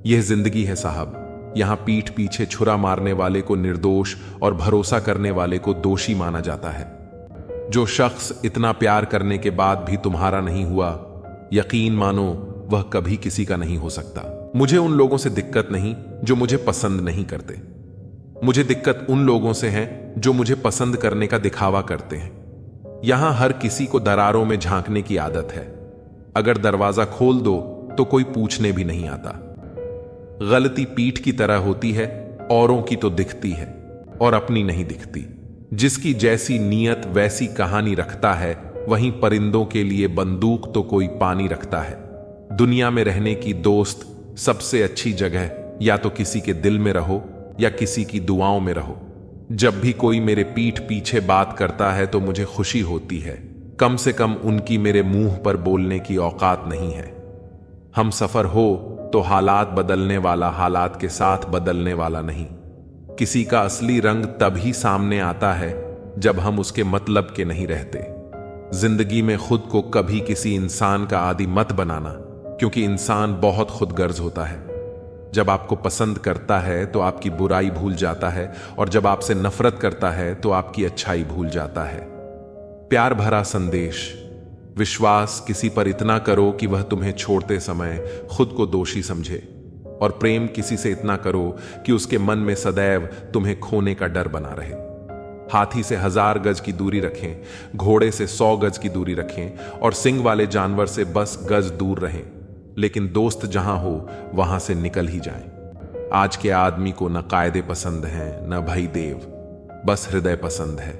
यह जिंदगी है साहब, यहां पीठ पीछे छुरा मारने वाले को निर्दोष और भरोसा करने वाले को दोषी माना जाता है। जो शख्स इतना प्यार करने के बाद भी तुम्हारा नहीं हुआ, यकीन मानो वह कभी किसी का नहीं हो सकता। मुझे उन लोगों से दिक्कत नहीं जो मुझे पसंद नहीं करते। मुझे दिक्कत उन लोगों से है जो मुझे पसंद करने का दिखावा करते हैं। यहां हर किसी को दरारों में झांकने की आदत है। अगर दरवाजा खोल दो तो कोई पूछने भी नहीं आता। गलती पीठ की तरह होती है, औरों की तो दिखती है और अपनी नहीं दिखती। जिसकी जैसी नीयत वैसी कहानी रखता है, वहीं परिंदों के लिए बंदूक तो कोई पानी रखता है। दुनिया में रहने की दोस्त सबसे अच्छी जगह या तो किसी के दिल में रहो या किसी की दुआओं में रहो। जब भी कोई मेरे पीठ पीछे बात करता है तो मुझे खुशी होती है, कम से कम उनकी मेरे मुंह पर बोलने की औकात नहीं है। हम सफर हो तो हालात बदलने वाला हालात के साथ बदलने वाला नहीं। किसी का असली रंग तभी सामने आता है जब हम उसके मतलब के नहीं रहते। जिंदगी में खुद को कभी किसी इंसान का आदी मत बनाना, क्योंकि इंसान बहुत खुदगर्ज होता है। जब आपको पसंद करता है तो आपकी बुराई भूल जाता है, और जब आपसे नफरत करता है तो आपकी अच्छाई भूल जाता है। प्यार भरा संदेश। विश्वास किसी पर इतना करो कि वह तुम्हें छोड़ते समय खुद को दोषी समझे, और प्रेम किसी से इतना करो कि उसके मन में सदैव तुम्हें खोने का डर बना रहे। हाथी से 1000 गज की दूरी रखें, घोड़े से 100 गज की दूरी रखें, और सिंग वाले जानवर से बस गज दूर रहें, लेकिन दोस्त जहां हो वहां से निकल ही जाएं। आज के आदमी को न कायदे पसंद हैं न भई देव, बस हृदय पसंद है।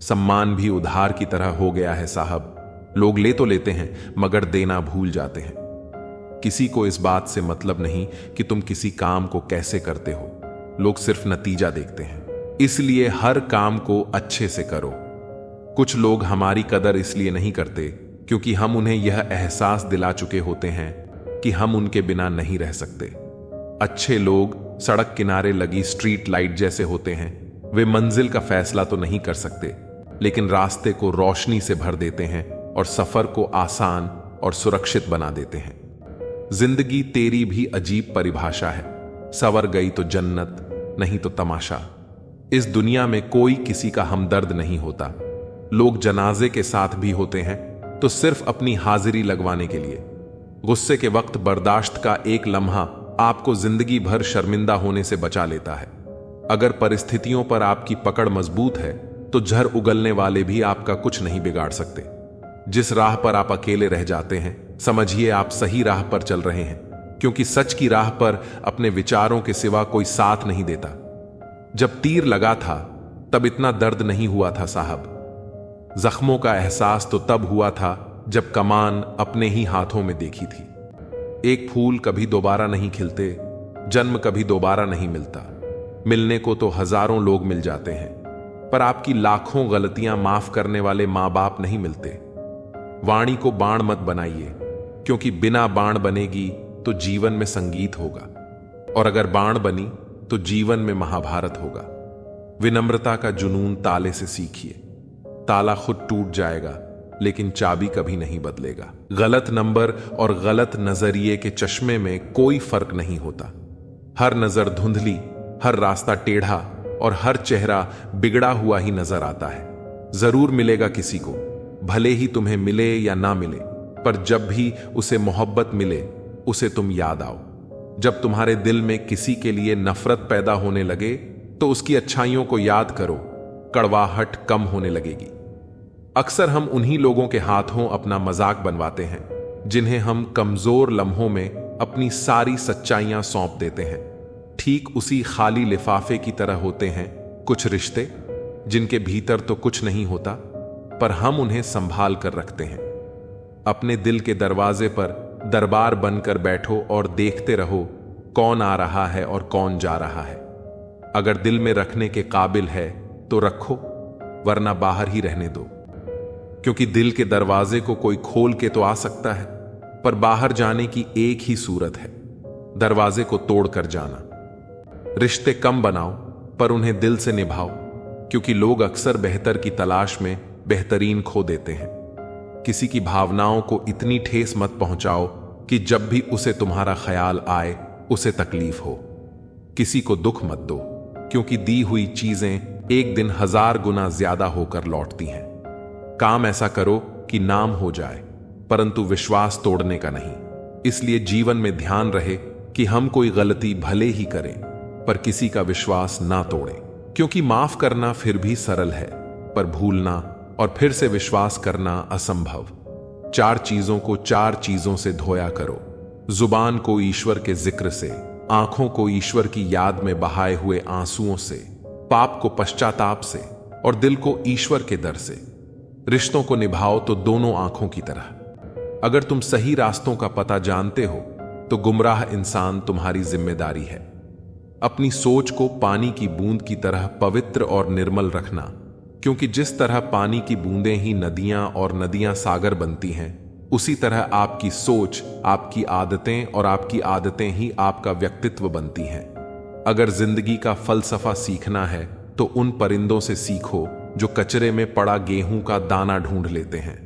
सम्मान भी उधार की तरह हो गया है साहब। लोग ले तो लेते हैं मगर देना भूल जाते हैं। किसी को इस बात से मतलब नहीं कि तुम किसी काम को कैसे करते हो, लोग सिर्फ नतीजा देखते हैं। इसलिए हर काम को अच्छे से करो। कुछ लोग हमारी कदर इसलिए नहीं करते क्योंकि हम उन्हें यह एहसास दिला चुके होते हैं कि हम उनके बिना नहीं रह सकते। अच्छे लोग सड़क किनारे लगी स्ट्रीट लाइट जैसे होते हैं। वे मंजिल का फैसला तो नहीं कर सकते, लेकिन रास्ते को रोशनी से भर देते हैं और सफर को आसान और सुरक्षित बना देते हैं। जिंदगी तेरी भी अजीब परिभाषा है। सवर गई तो जन्नत, नहीं तो तमाशा। इस दुनिया में कोई किसी का हमदर्द नहीं होता। लोग जनाजे के साथ भी होते हैं तो सिर्फ अपनी हाजिरी लगवाने के लिए। गुस्से के वक्त बर्दाश्त का एक लम्हा आपको जिंदगी भर शर्मिंदा होने से बचा लेता है। अगर परिस्थितियों पर आपकी पकड़ मजबूत है तो झर उगलने वाले भी आपका कुछ नहीं बिगाड़ सकते। जिस राह पर आप अकेले रह जाते हैं, समझिए आप सही राह पर चल रहे हैं, क्योंकि सच की राह पर अपने विचारों के सिवा कोई साथ नहीं देता। जब तीर लगा था तब इतना दर्द नहीं हुआ था साहब। जख्मों का एहसास तो तब हुआ था जब कमान अपने ही हाथों में देखी थी। एक फूल कभी दोबारा नहीं खिलते, जन्म कभी दोबारा नहीं मिलता। मिलने को तो हजारों लोग मिल जाते हैं, पर आपकी लाखों गलतियां माफ करने वाले मां बाप नहीं मिलते। वाणी को बाण मत बनाइए, क्योंकि बिना बाण बनेगी तो जीवन में संगीत होगा, और अगर बाण बनी तो जीवन में महाभारत होगा। विनम्रता का जुनून ताले से सीखिए। ताला खुद टूट जाएगा, लेकिन चाबी कभी नहीं बदलेगा। गलत नंबर और गलत नजरिए के चश्मे में कोई फर्क नहीं होता। हर नजर धुंधली, हर रास्ता टेढ़ा और हर चेहरा बिगड़ा हुआ ही नजर आता है। जरूर मिलेगा किसी को, भले ही तुम्हें मिले या ना मिले, पर जब भी उसे मोहब्बत मिले उसे तुम याद आओ। जब तुम्हारे दिल में किसी के लिए नफरत पैदा होने लगे तो उसकी अच्छाइयों को याद करो, कड़वाहट कम होने लगेगी। अक्सर हम उन्हीं लोगों के हाथों अपना मजाक बनवाते हैं जिन्हें हम कमजोर लम्हों में अपनी सारी सच्चाइयां सौंप देते हैं। ठीक उसी खाली लिफाफे की तरह होते हैं कुछ रिश्ते, जिनके भीतर तो कुछ नहीं होता, पर हम उन्हें संभाल कर रखते हैं। अपने दिल के दरवाजे पर दरबार बनकर बैठो और देखते रहो कौन आ रहा है और कौन जा रहा है। अगर दिल में रखने के काबिल है तो रखो, वरना बाहर ही रहने दो, क्योंकि दिल के दरवाजे को कोई खोल के तो आ सकता है, पर बाहर जाने की एक ही सूरत है, दरवाजे को तोड़कर जाना। रिश्ते कम बनाओ पर उन्हें दिल से निभाओ, क्योंकि लोग अक्सर बेहतर की तलाश में बेहतरीन खो देते हैं। किसी की भावनाओं को इतनी ठेस मत पहुंचाओ कि जब भी उसे तुम्हारा ख्याल आए उसे तकलीफ हो। किसी को दुख मत दो, क्योंकि दी हुई चीजें एक दिन 1000 गुना ज्यादा होकर लौटती हैं। काम ऐसा करो कि नाम हो जाए, परंतु विश्वास तोड़ने का नहीं। इसलिए जीवन में ध्यान रहे कि हम कोई गलती भले ही करें, पर किसी का विश्वास ना तोड़ें, क्योंकि माफ करना फिर भी सरल है, पर भूलना और फिर से विश्वास करना असंभव। 4 चीजों को 4 चीजों से धोया करो। जुबान को ईश्वर के जिक्र से, आंखों को ईश्वर की याद में बहाए हुए आंसुओं से, पाप को पश्चाताप से और दिल को ईश्वर के दर से। रिश्तों को निभाओ तो दोनों आंखों की तरह। अगर तुम सही रास्तों का पता जानते हो तो गुमराह इंसान तुम्हारी जिम्मेदारी है। अपनी सोच को पानी की बूंद की तरह पवित्र और निर्मल रखना, क्योंकि जिस तरह पानी की बूंदें ही नदियां और नदियां सागर बनती हैं, उसी तरह आपकी सोच, आपकी आदतें और आपकी आदतें ही आपका व्यक्तित्व बनती हैं। अगर जिंदगी का फलसफा सीखना है तो उन परिंदों से सीखो जो कचरे में पड़ा गेहूं का दाना ढूंढ लेते हैं।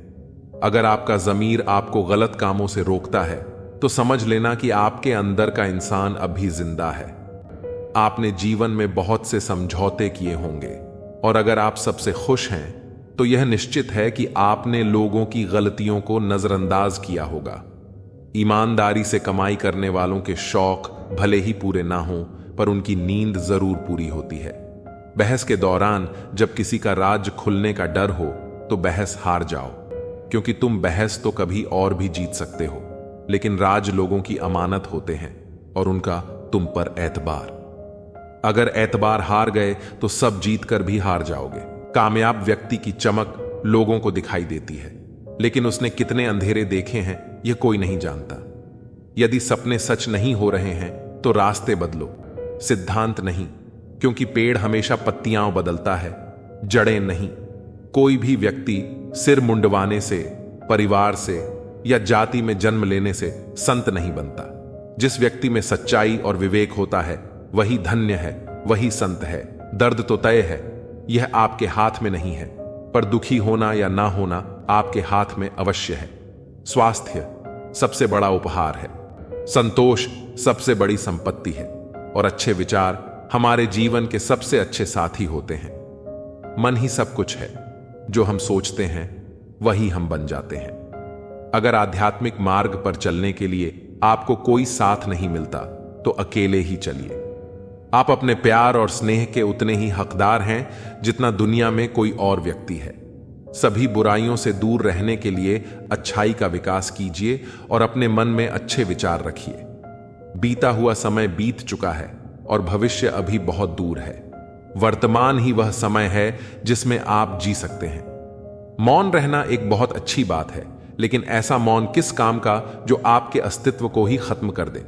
अगर आपका ज़मीर आपको गलत कामों से रोकता है तो समझ लेना कि आपके अंदर का इंसान अभी जिंदा है। आपने जीवन में बहुत से समझौते किए होंगे और अगर आप सबसे खुश हैं तो यह निश्चित है कि आपने लोगों की गलतियों को नजरअंदाज किया होगा। ईमानदारी से कमाई करने वालों के शौक भले ही पूरे ना हों, पर उनकी नींद जरूर पूरी होती है। बहस के दौरान जब किसी का राज खुलने का डर हो तो बहस हार जाओ, क्योंकि तुम बहस तो कभी और भी जीत सकते हो, लेकिन राज लोगों की अमानत होते हैं और उनका तुम पर एतबार। अगर एतबार हार गए तो सब जीत कर भी हार जाओगे। कामयाब व्यक्ति की चमक लोगों को दिखाई देती है, लेकिन उसने कितने अंधेरे देखे हैं यह कोई नहीं जानता। यदि सपने सच नहीं हो रहे हैं तो रास्ते बदलो, सिद्धांत नहीं, क्योंकि पेड़ हमेशा पत्तियां बदलता है, जड़ें नहीं। कोई भी व्यक्ति सिर मुंडवाने से, परिवार से या जाति में जन्म लेने से संत नहीं बनता। जिस व्यक्ति में सच्चाई और विवेक होता है वही धन्य है, वही संत है। दर्द तो तय है, यह आपके हाथ में नहीं है, पर दुखी होना या ना होना आपके हाथ में अवश्य है। स्वास्थ्य सबसे बड़ा उपहार है, संतोष सबसे बड़ी संपत्ति है और अच्छे विचार हमारे जीवन के सबसे अच्छे साथी होते हैं। मन ही सब कुछ है, जो हम सोचते हैं वही हम बन जाते हैं। अगर आध्यात्मिक मार्ग पर चलने के लिए आपको कोई साथ नहीं मिलता तो अकेले ही चलिए। आप अपने प्यार और स्नेह के उतने ही हकदार हैं जितना दुनिया में कोई और व्यक्ति है। सभी बुराइयों से दूर रहने के लिए अच्छाई का विकास कीजिए और अपने मन में अच्छे विचार रखिए। बीता हुआ समय बीत चुका है और भविष्य अभी बहुत दूर है। वर्तमान ही वह समय है जिसमें आप जी सकते हैं। मौन रहना एक बहुत अच्छी बात है, लेकिन ऐसा मौन किस काम का जो आपके अस्तित्व को ही खत्म कर दे।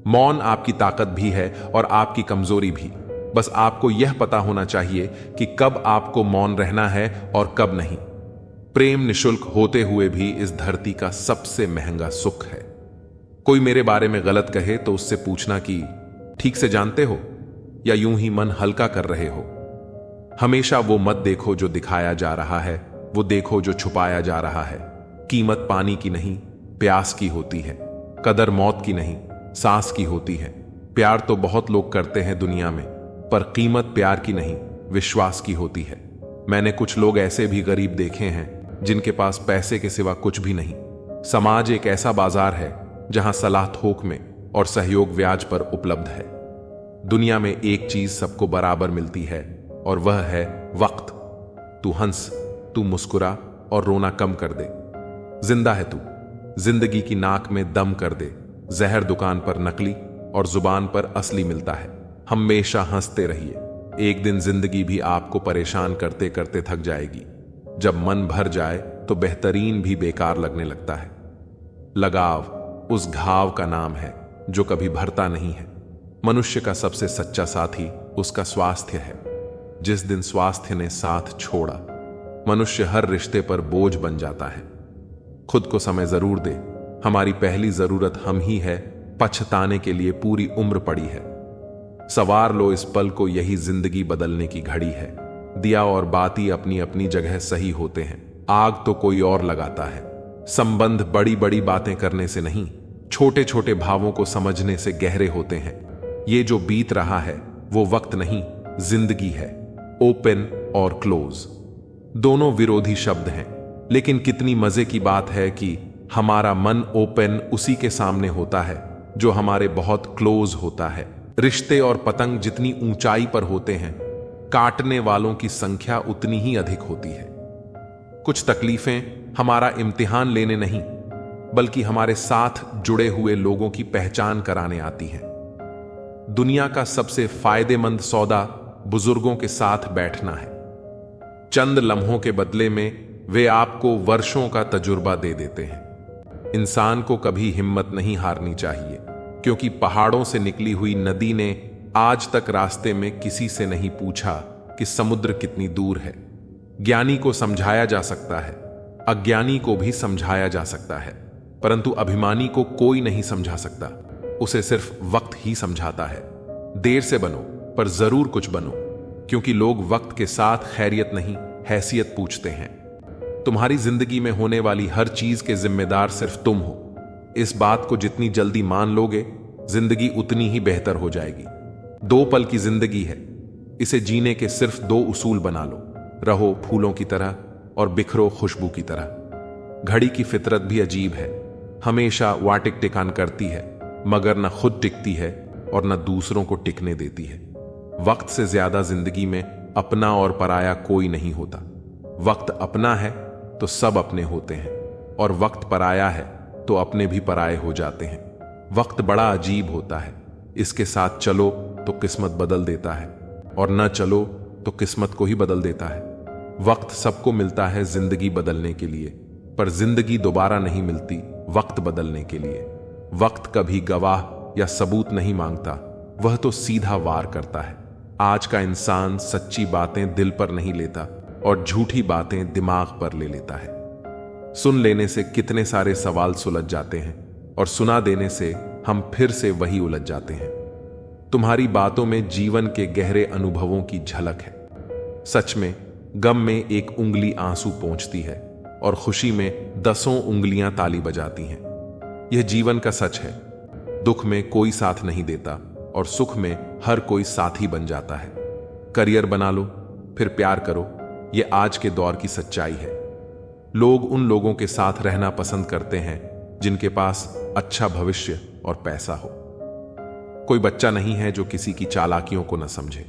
मौन आपकी ताकत भी है और आपकी कमजोरी भी। बस आपको यह पता होना चाहिए कि कब आपको मौन रहना है और कब नहीं। प्रेम निशुल्क होते हुए भी इस धरती का सबसे महंगा सुख है। कोई मेरे बारे में गलत कहे तो उससे पूछना कि ठीक से जानते हो या यूं ही मन हल्का कर रहे हो। हमेशा वो मत देखो जो दिखाया जा रहा है, वो देखो जो छुपाया जा रहा है। कीमत पानी की नहीं, प्यास की होती है। कदर मौत की नहीं, सांस की होती है। प्यार तो बहुत लोग करते हैं दुनिया में, पर कीमत प्यार की नहीं, विश्वास की होती है। मैंने कुछ लोग ऐसे भी गरीब देखे हैं जिनके पास पैसे के सिवा कुछ भी नहीं। समाज एक ऐसा बाजार है जहां सलाह थोक में और सहयोग ब्याज पर उपलब्ध है। दुनिया में एक चीज सबको बराबर मिलती है और वह है वक्त। तू हंस, तू मुस्कुरा और रोना कम कर दे। जिंदा है तू, जिंदगी की नाक में दम कर दे। जहर दुकान पर नकली और जुबान पर असली मिलता है। हमेशा हंसते रहिए। एक दिन जिंदगी भी आपको परेशान करते करते थक जाएगी। जब मन भर जाए तो बेहतरीन भी बेकार लगने लगता है। लगाव उस घाव का नाम है जो कभी भरता नहीं है। मनुष्य का सबसे सच्चा साथी उसका स्वास्थ्य है। जिस दिन स्वास्थ्य ने साथ छोड़ा, मनुष्य हर रिश्ते पर बोझ बन जाता है। खुद को समय जरूर दे। हमारी पहली जरूरत हम ही है, पछताने के लिए पूरी उम्र पड़ी है। सवार लो इस पल को, यही जिंदगी बदलने की घड़ी है। दिया और बाती अपनी अपनी जगह सही होते हैं, आग तो कोई और लगाता है। संबंध बड़ी बड़ी बातें करने से नहीं, छोटे छोटे भावों को समझने से गहरे होते हैं। ये जो बीत रहा है वो वक्त नहीं, जिंदगी है। ओपन और क्लोज दोनों विरोधी शब्द हैं, लेकिन कितनी मजे की बात है कि हमारा मन ओपन उसी के सामने होता है जो हमारे बहुत क्लोज होता है। रिश्ते और पतंग जितनी ऊंचाई पर होते हैं, काटने वालों की संख्या उतनी ही अधिक होती है। कुछ तकलीफें हमारा इम्तिहान लेने नहीं, बल्कि हमारे साथ जुड़े हुए लोगों की पहचान कराने आती हैं। दुनिया का सबसे फायदेमंद सौदा बुजुर्गों के साथ बैठना है। चंद लम्हों के बदले में वे आपको वर्षों का तजुर्बा दे देते हैं। इंसान को कभी हिम्मत नहीं हारनी चाहिए, क्योंकि पहाड़ों से निकली हुई नदी ने आज तक रास्ते में किसी से नहीं पूछा कि समुद्र कितनी दूर है। ज्ञानी को समझाया जा सकता है, अज्ञानी को भी समझाया जा सकता है, परंतु अभिमानी को कोई नहीं समझा सकता। उसे सिर्फ वक्त ही समझाता है। देर से बनो पर जरूर कुछ बनो, क्योंकि लोग वक्त के साथ खैरियत नहीं हैसियत पूछते हैं। तुम्हारी जिंदगी में होने वाली हर चीज के जिम्मेदार सिर्फ तुम हो। इस बात को जितनी जल्दी मान लोगे, जिंदगी उतनी ही बेहतर हो जाएगी। 2 पल की जिंदगी है, इसे जीने के सिर्फ 2 उसूल बना लो। रहो फूलों की तरह और बिखरो खुशबू की तरह। घड़ी की फितरत भी अजीब है, हमेशा वाटिक टिकान करती है, मगर न खुद टिकती है और न दूसरों को टिकने देती है। वक्त से ज्यादा जिंदगी में अपना और पराया कोई नहीं होता। वक्त अपना है तो सब अपने होते हैं, और वक्त पराया है तो अपने भी पराये हो जाते हैं। वक्त बड़ा अजीब होता है, इसके साथ चलो तो किस्मत बदल देता है, और न चलो तो किस्मत को ही बदल देता है। वक्त सबको मिलता है जिंदगी बदलने के लिए, पर जिंदगी दोबारा नहीं मिलती वक्त बदलने के लिए। वक्त कभी गवाह या सबूत नहीं मांगता, वह तो सीधा वार करता है। आज का इंसान सच्ची बातें दिल पर नहीं लेता और झूठी बातें दिमाग पर ले लेता है। सुन लेने से कितने सारे सवाल सुलझ जाते हैं, और सुना देने से हम फिर से वही उलझ जाते हैं। तुम्हारी बातों में जीवन के गहरे अनुभवों की झलक है। सच में गम में एक उंगली आंसू पोंछती है, और खुशी में 10 उंगलियां ताली बजाती हैं। यह जीवन का सच है। दुख में कोई साथ नहीं देता, और सुख में हर कोई साथी बन जाता है। करियर बना लो, फिर प्यार करो, यह आज के दौर की सच्चाई है। लोग उन लोगों के साथ रहना पसंद करते हैं जिनके पास अच्छा भविष्य और पैसा हो। कोई बच्चा नहीं है जो किसी की चालाकियों को न समझे।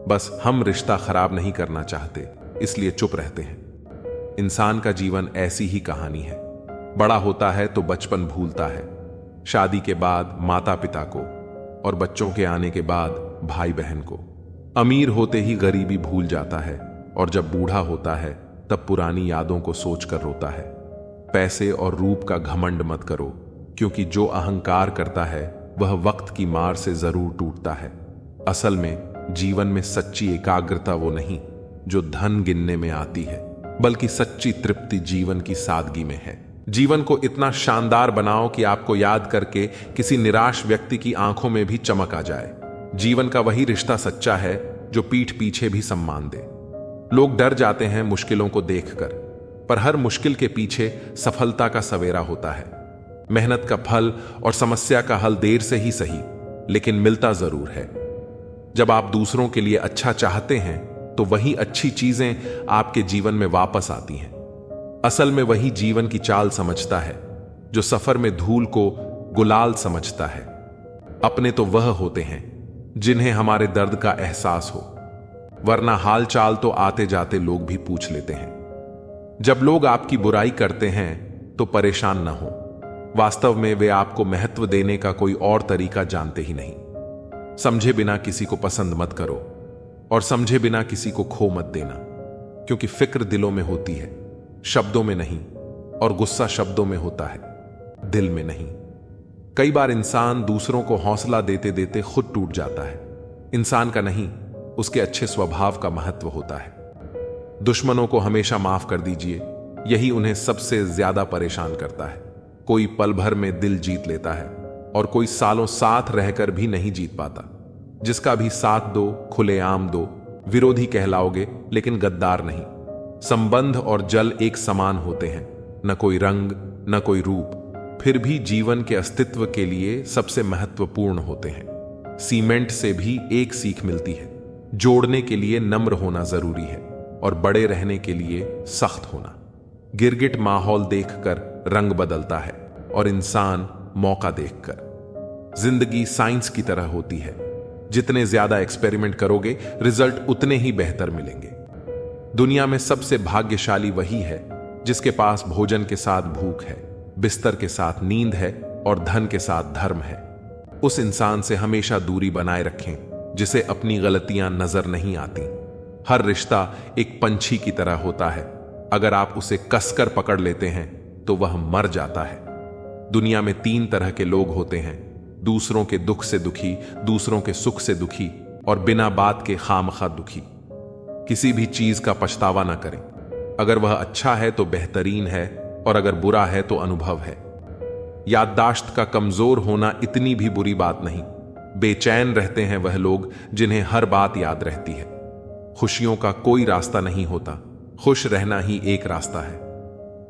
बस हम रिश्ता खराब नहीं करना चाहते, इसलिए चुप रहते हैं। इंसान का जीवन ऐसी ही कहानी है। बड़ा होता है तो बचपन भूलता है, शादी के बाद माता पिता को, और बच्चों के आने के बाद भाई बहन को। अमीर होते ही गरीबी भूल जाता है, और जब बूढ़ा होता है तब पुरानी यादों को सोचकर रोता है। पैसे और रूप का घमंड मत करो, क्योंकि जो अहंकार करता है वह वक्त की मार से जरूर टूटता है। असल में जीवन में सच्ची एकाग्रता वो नहीं जो धन गिनने में आती है, बल्कि सच्ची तृप्ति जीवन की सादगी में है। जीवन को इतना शानदार बनाओ कि आपको याद करके किसी निराश व्यक्ति की आंखों में भी चमक आ जाए। जीवन का वही रिश्ता सच्चा है जो पीठ पीछे भी सम्मान दे। लोग डर जाते हैं मुश्किलों को देखकर, पर हर मुश्किल के पीछे सफलता का सवेरा होता है। मेहनत का फल और समस्या का हल देर से ही सही, लेकिन मिलता जरूर है। जब आप दूसरों के लिए अच्छा चाहते हैं तो वही अच्छी चीजें आपके जीवन में वापस आती हैं। असल में वही जीवन की चाल समझता है जो सफर में धूल को गुलाल समझता है। अपने तो वह होते हैं जिन्हें हमारे दर्द का एहसास हो, वरना हाल चाल तो आते जाते लोग भी पूछ लेते हैं। जब लोग आपकी बुराई करते हैं तो परेशान न हो, वास्तव में वे आपको महत्व देने का कोई और तरीका जानते ही नहीं। समझे बिना किसी को पसंद मत करो, और समझे बिना किसी को खो मत देना, क्योंकि फिक्र दिलों में होती है, शब्दों में नहीं, और गुस्सा शब्दों में होता है, दिल में नहीं। कई बार इंसान दूसरों को हौसला देते देते खुद टूट जाता है। इंसान का नहीं, उसके अच्छे स्वभाव का महत्व होता है। दुश्मनों को हमेशा माफ कर दीजिए, यही उन्हें सबसे ज्यादा परेशान करता है। कोई पल भर में दिल जीत लेता है, और कोई सालों साथ रहकर भी नहीं जीत पाता। जिसका भी साथ दो, खुलेआम दो, विरोधी कहलाओगे लेकिन गद्दार नहीं। संबंध और जल एक समान होते हैं, न कोई रंग न कोई रूप, फिर भी जीवन के अस्तित्व के लिए सबसे महत्वपूर्ण होते हैं। सीमेंट से भी एक सीख मिलती है, जोड़ने के लिए नम्र होना जरूरी है, और बड़े रहने के लिए सख्त होना। गिरगिट माहौल देखकर रंग बदलता है, और इंसान मौका देखकर। जिंदगी साइंस की तरह होती है, जितने ज्यादा एक्सपेरिमेंट करोगे रिजल्ट उतने ही बेहतर मिलेंगे। दुनिया में सबसे भाग्यशाली वही है जिसके पास भोजन के साथ भूख है, बिस्तर के साथ नींद है, और धन के साथ धर्म है। उस इंसान से हमेशा दूरी बनाए रखें जिसे अपनी गलतियां नजर नहीं आती। हर रिश्ता एक पंछी की तरह होता है, अगर आप उसे कसकर पकड़ लेते हैं तो वह मर जाता है। दुनिया में 3 तरह के लोग होते हैं, दूसरों के दुख से दुखी, दूसरों के सुख से दुखी, और बिना बात के खामखा दुखी। किसी भी चीज का पछतावा ना करें। अगर वह अच्छा है तो बेहतरीन है, और अगर बुरा है तो अनुभव है। याददाश्त का कमजोर होना इतनी भी बुरी बात नहीं। बेचैन रहते हैं वह लोग जिन्हें हर बात याद रहती है। खुशियों का कोई रास्ता नहीं होता, खुश रहना ही एक रास्ता है।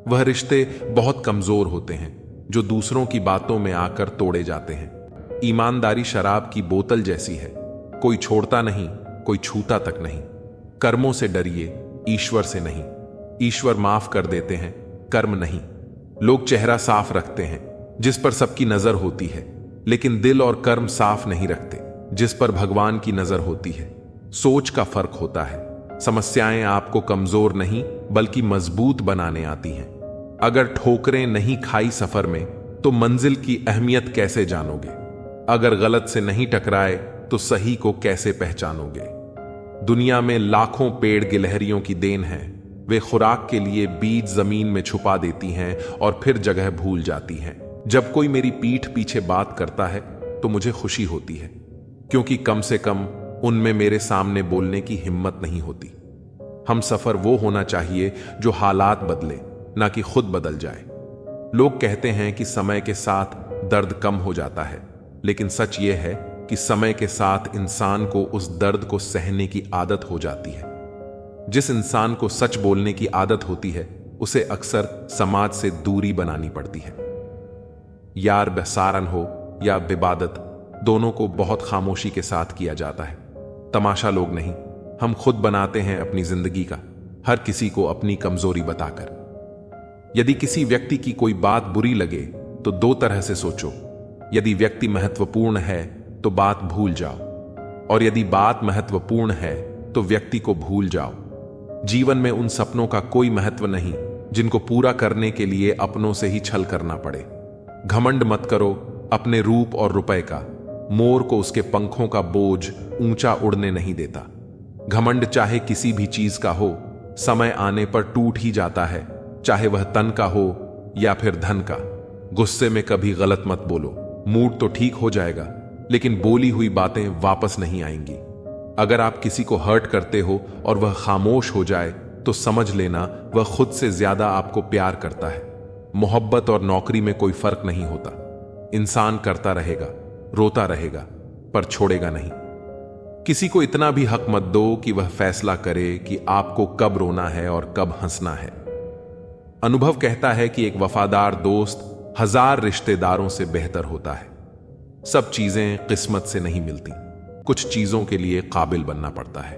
वह रिश्ते बहुत कमजोर होते हैं जो दूसरों की बातों में आकर तोड़े जाते हैं। ईमानदारी शराब की बोतल जैसी है, कोई छोड़ता नहीं, कोई छूता तक नहीं। कर्मों से डरिए, ईश्वर से नहीं। ईश्वर माफ कर देते हैं, कर्म नहीं। लोग चेहरा साफ रखते हैं जिस पर सबकी नजर होती है, लेकिन दिल और कर्म साफ नहीं रखते जिस पर भगवान की नजर होती है। सोच का फर्क होता है। समस्याएं आपको कमजोर नहीं बल्कि मजबूत बनाने आती हैं। अगर ठोकरें नहीं खाई सफर में तो मंजिल की अहमियत कैसे जानोगे? अगर गलत से नहीं टकराए तो सही को कैसे पहचानोगे? दुनिया में लाखों पेड़ गिलहरियों की देन है। वे खुराक के लिए बीज जमीन में छुपा देती हैं और फिर जगह भूल जाती हैं। जब कोई मेरी पीठ पीछे बात करता है तो मुझे खुशी होती है, क्योंकि कम से कम उनमें मेरे सामने बोलने की हिम्मत नहीं होती। हम सफर वो होना चाहिए जो हालात बदले, ना कि खुद बदल जाए। लोग कहते हैं कि समय के साथ दर्द कम हो जाता है, लेकिन सच ये है कि समय के साथ इंसान को उस दर्द को सहने की आदत हो जाती है। जिस इंसान को सच बोलने की आदत होती है उसे अक्सर समाज से दूरी बनानी पड़ती है। यार बेसारन हो या विवादत, दोनों को बहुत खामोशी के साथ किया जाता है। तमाशा लोग नहीं, हम खुद बनाते हैं अपनी जिंदगी का, हर किसी को अपनी कमजोरी बताकर। यदि किसी व्यक्ति की कोई बात बुरी लगे तो दो तरह से सोचो। यदि व्यक्ति महत्वपूर्ण है तो बात भूल जाओ, और यदि बात महत्वपूर्ण है तो व्यक्ति को भूल जाओ। जीवन में उन सपनों का कोई महत्व नहीं जिनको पूरा करने के लिए अपनों से ही छल करना पड़े। घमंड मत करो अपने रूप और रुपए का। मोर को उसके पंखों का बोझ ऊंचा उड़ने नहीं देता। घमंड चाहे किसी भी चीज का हो, समय आने पर टूट ही जाता है, चाहे वह तन का हो या फिर धन का। गुस्से में कभी गलत मत बोलो। मूड तो ठीक हो जाएगा, लेकिन बोली हुई बातें वापस नहीं आएंगी। अगर आप किसी को हर्ट करते हो और वह खामोश हो जाए तो समझ लेना वह खुद से ज्यादा आपको प्यार करता है। मोहब्बत और नौकरी में कोई फर्क नहीं होता। इंसान करता रहेगा, रोता रहेगा, पर छोड़ेगा नहीं। किसी को इतना भी हक मत दो कि वह फैसला करे कि आपको कब रोना है और कब हंसना है। अनुभव कहता है कि एक वफादार दोस्त 1000 रिश्तेदारों से बेहतर होता है। सब चीजें किस्मत से नहीं मिलती, कुछ चीजों के लिए काबिल बनना पड़ता है।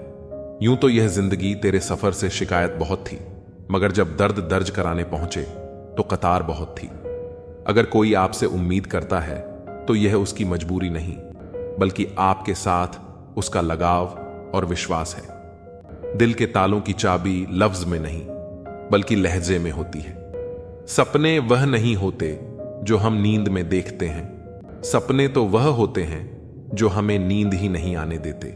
यूं तो यह जिंदगी तेरे सफर से शिकायत बहुत थी, मगर जब दर्द दर्ज कराने पहुंचे तो कतार बहुत थी। अगर कोई आपसे उम्मीद करता है तो यह उसकी मजबूरी नहीं, बल्कि आपके साथ उसका लगाव और विश्वास है। दिल के तालों की चाबी लफ्ज में नहीं बल्कि लहजे में होती है। सपने वह नहीं होते जो हम नींद में देखते हैं, सपने तो वह होते हैं जो हमें नींद ही नहीं आने देते।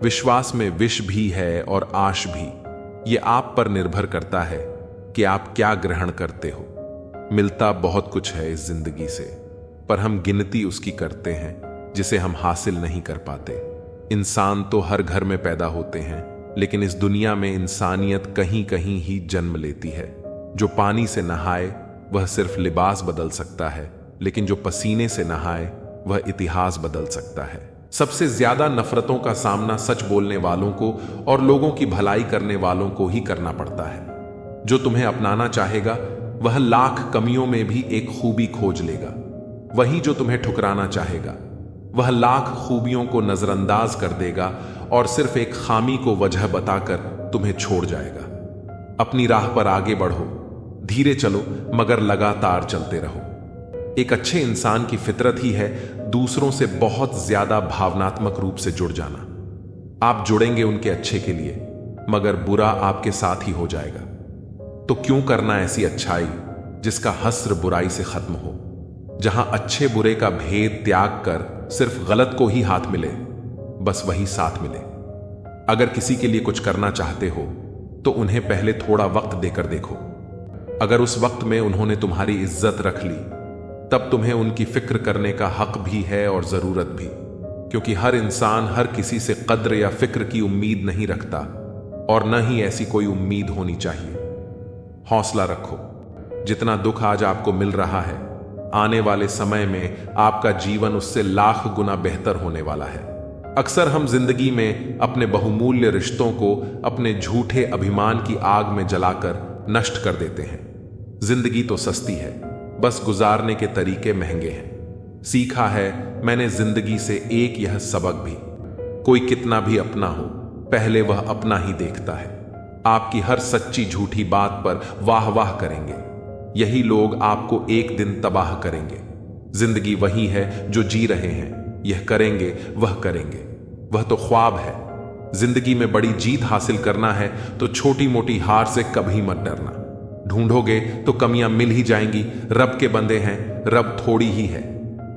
विश्वास में विष भी है और आश भी। यह आप पर निर्भर करता है कि आप क्या ग्रहण करते हो। मिलता बहुत कुछ है इस जिंदगी से, पर हम गिनती उसकी करते हैं जिसे हम हासिल नहीं कर पाते। इंसान तो हर घर में पैदा होते हैं, लेकिन इस दुनिया में इंसानियत कहीं कहीं ही जन्म लेती है। जो पानी से नहाए वह सिर्फ लिबास बदल सकता है, लेकिन जो पसीने से नहाए वह इतिहास बदल सकता है। सबसे ज्यादा नफरतों का सामना सच बोलने वालों को और लोगों की भलाई करने वालों को ही करना पड़ता है। जो तुम्हें अपनाना चाहेगा वह लाख कमियों में भी एक खूबी खोज लेगा। वही जो तुम्हें ठुकराना चाहेगा वह लाख खूबियों को नजरअंदाज कर देगा और सिर्फ एक खामी को वजह बताकर तुम्हें छोड़ जाएगा। अपनी राह पर आगे बढ़ो, धीरे चलो मगर लगातार चलते रहो। एक अच्छे इंसान की फितरत ही है दूसरों से बहुत ज्यादा भावनात्मक रूप से जुड़ जाना। आप जुड़ेंगे उनके अच्छे के लिए, मगर बुरा आपके साथ ही हो जाएगा। तो क्यों करना ऐसी अच्छाई जिसका हस्र बुराई से खत्म हो। जहां अच्छे बुरे का भेद त्याग कर सिर्फ गलत को ही हाथ मिले, बस वही साथ मिले। अगर किसी के लिए कुछ करना चाहते हो तो उन्हें पहले थोड़ा वक्त देकर देखो। अगर उस वक्त में उन्होंने तुम्हारी इज्जत रख ली, तब तुम्हें उनकी फिक्र करने का हक भी है और जरूरत भी, क्योंकि हर इंसान हर किसी से कद्र या फिक्र की उम्मीद नहीं रखता। और न ही ऐसी कोई उम्मीद होनी चाहिए। हौसला रखो। जितना दुख आज आपको मिल रहा है, आने वाले समय में आपका जीवन उससे लाख गुना बेहतर होने वाला है। अक्सर हम जिंदगी में अपने बहुमूल्य रिश्तों को अपने झूठे अभिमान की आग में जलाकर नष्ट कर देते हैं। जिंदगी तो सस्ती है, बस गुजारने के तरीके महंगे हैं। सीखा है मैंने जिंदगी से एक यह सबक भी, कोई कितना भी अपना हो, पहले वह अपना ही देखता है। आपकी हर सच्ची झूठी बात पर वाह वाह करेंगे, यही लोग आपको एक दिन तबाह करेंगे। जिंदगी वही है जो जी रहे हैं, यह करेंगे वह करेंगे, वह तो ख्वाब है। जिंदगी में बड़ी जीत हासिल करना है तो छोटी मोटी हार से कभी मत डरना। ढूंढोगे तो कमियां मिल ही जाएंगी। रब के बंदे हैं, रब थोड़ी ही है।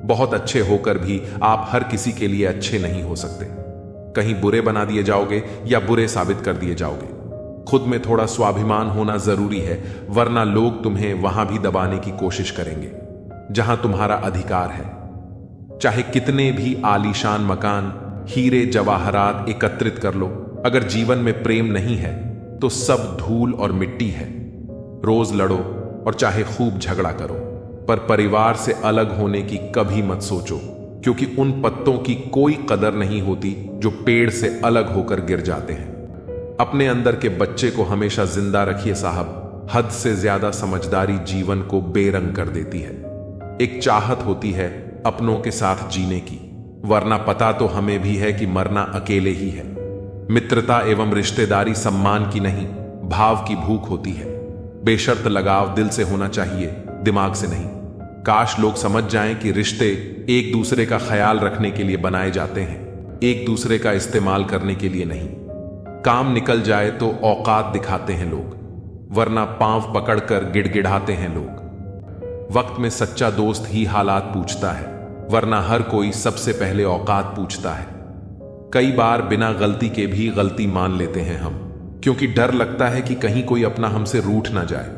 बहुत अच्छे होकर भी आप हर किसी के लिए अच्छे नहीं हो सकते। कहीं बुरे बना दिए जाओगे या बुरे साबित कर दिए जाओगे। खुद में थोड़ा स्वाभिमान होना जरूरी है, वरना लोग तुम्हें वहां भी दबाने की कोशिश करेंगे जहां तुम्हारा अधिकार है। चाहे कितने भी आलीशान मकान, हीरे जवाहरात एकत्रित कर लो, अगर जीवन में प्रेम नहीं है तो सब धूल और मिट्टी है। रोज लड़ो और चाहे खूब झगड़ा करो, पर परिवार से अलग होने की कभी मत सोचो, क्योंकि उन पत्तों की कोई कदर नहीं होती जो पेड़ से अलग होकर गिर जाते हैं। अपने अंदर के बच्चे को हमेशा जिंदा रखिए साहब। हद से ज्यादा समझदारी जीवन को बेरंग कर देती है। एक चाहत होती है अपनों के साथ जीने की, वरना पता तो हमें भी है कि मरना अकेले ही है। मित्रता एवं रिश्तेदारी सम्मान की नहीं, भाव की भूख होती है। बेशर्त लगाव दिल से होना चाहिए, दिमाग से नहीं। काश लोग समझ जाएं कि रिश्ते एक दूसरे का ख्याल रखने के लिए बनाए जाते हैं, एक दूसरे का इस्तेमाल करने के लिए नहीं। काम निकल जाए तो औकात दिखाते हैं लोग, वरना पांव पकड़कर गिड़गिड़ाते हैं लोग। वक्त में सच्चा दोस्त ही हालात पूछता है, वरना हर कोई सबसे पहले औकात पूछता है। कई बार बिना गलती के भी गलती मान लेते हैं हम, क्योंकि डर लगता है कि कहीं कोई अपना हमसे रूठ ना जाए।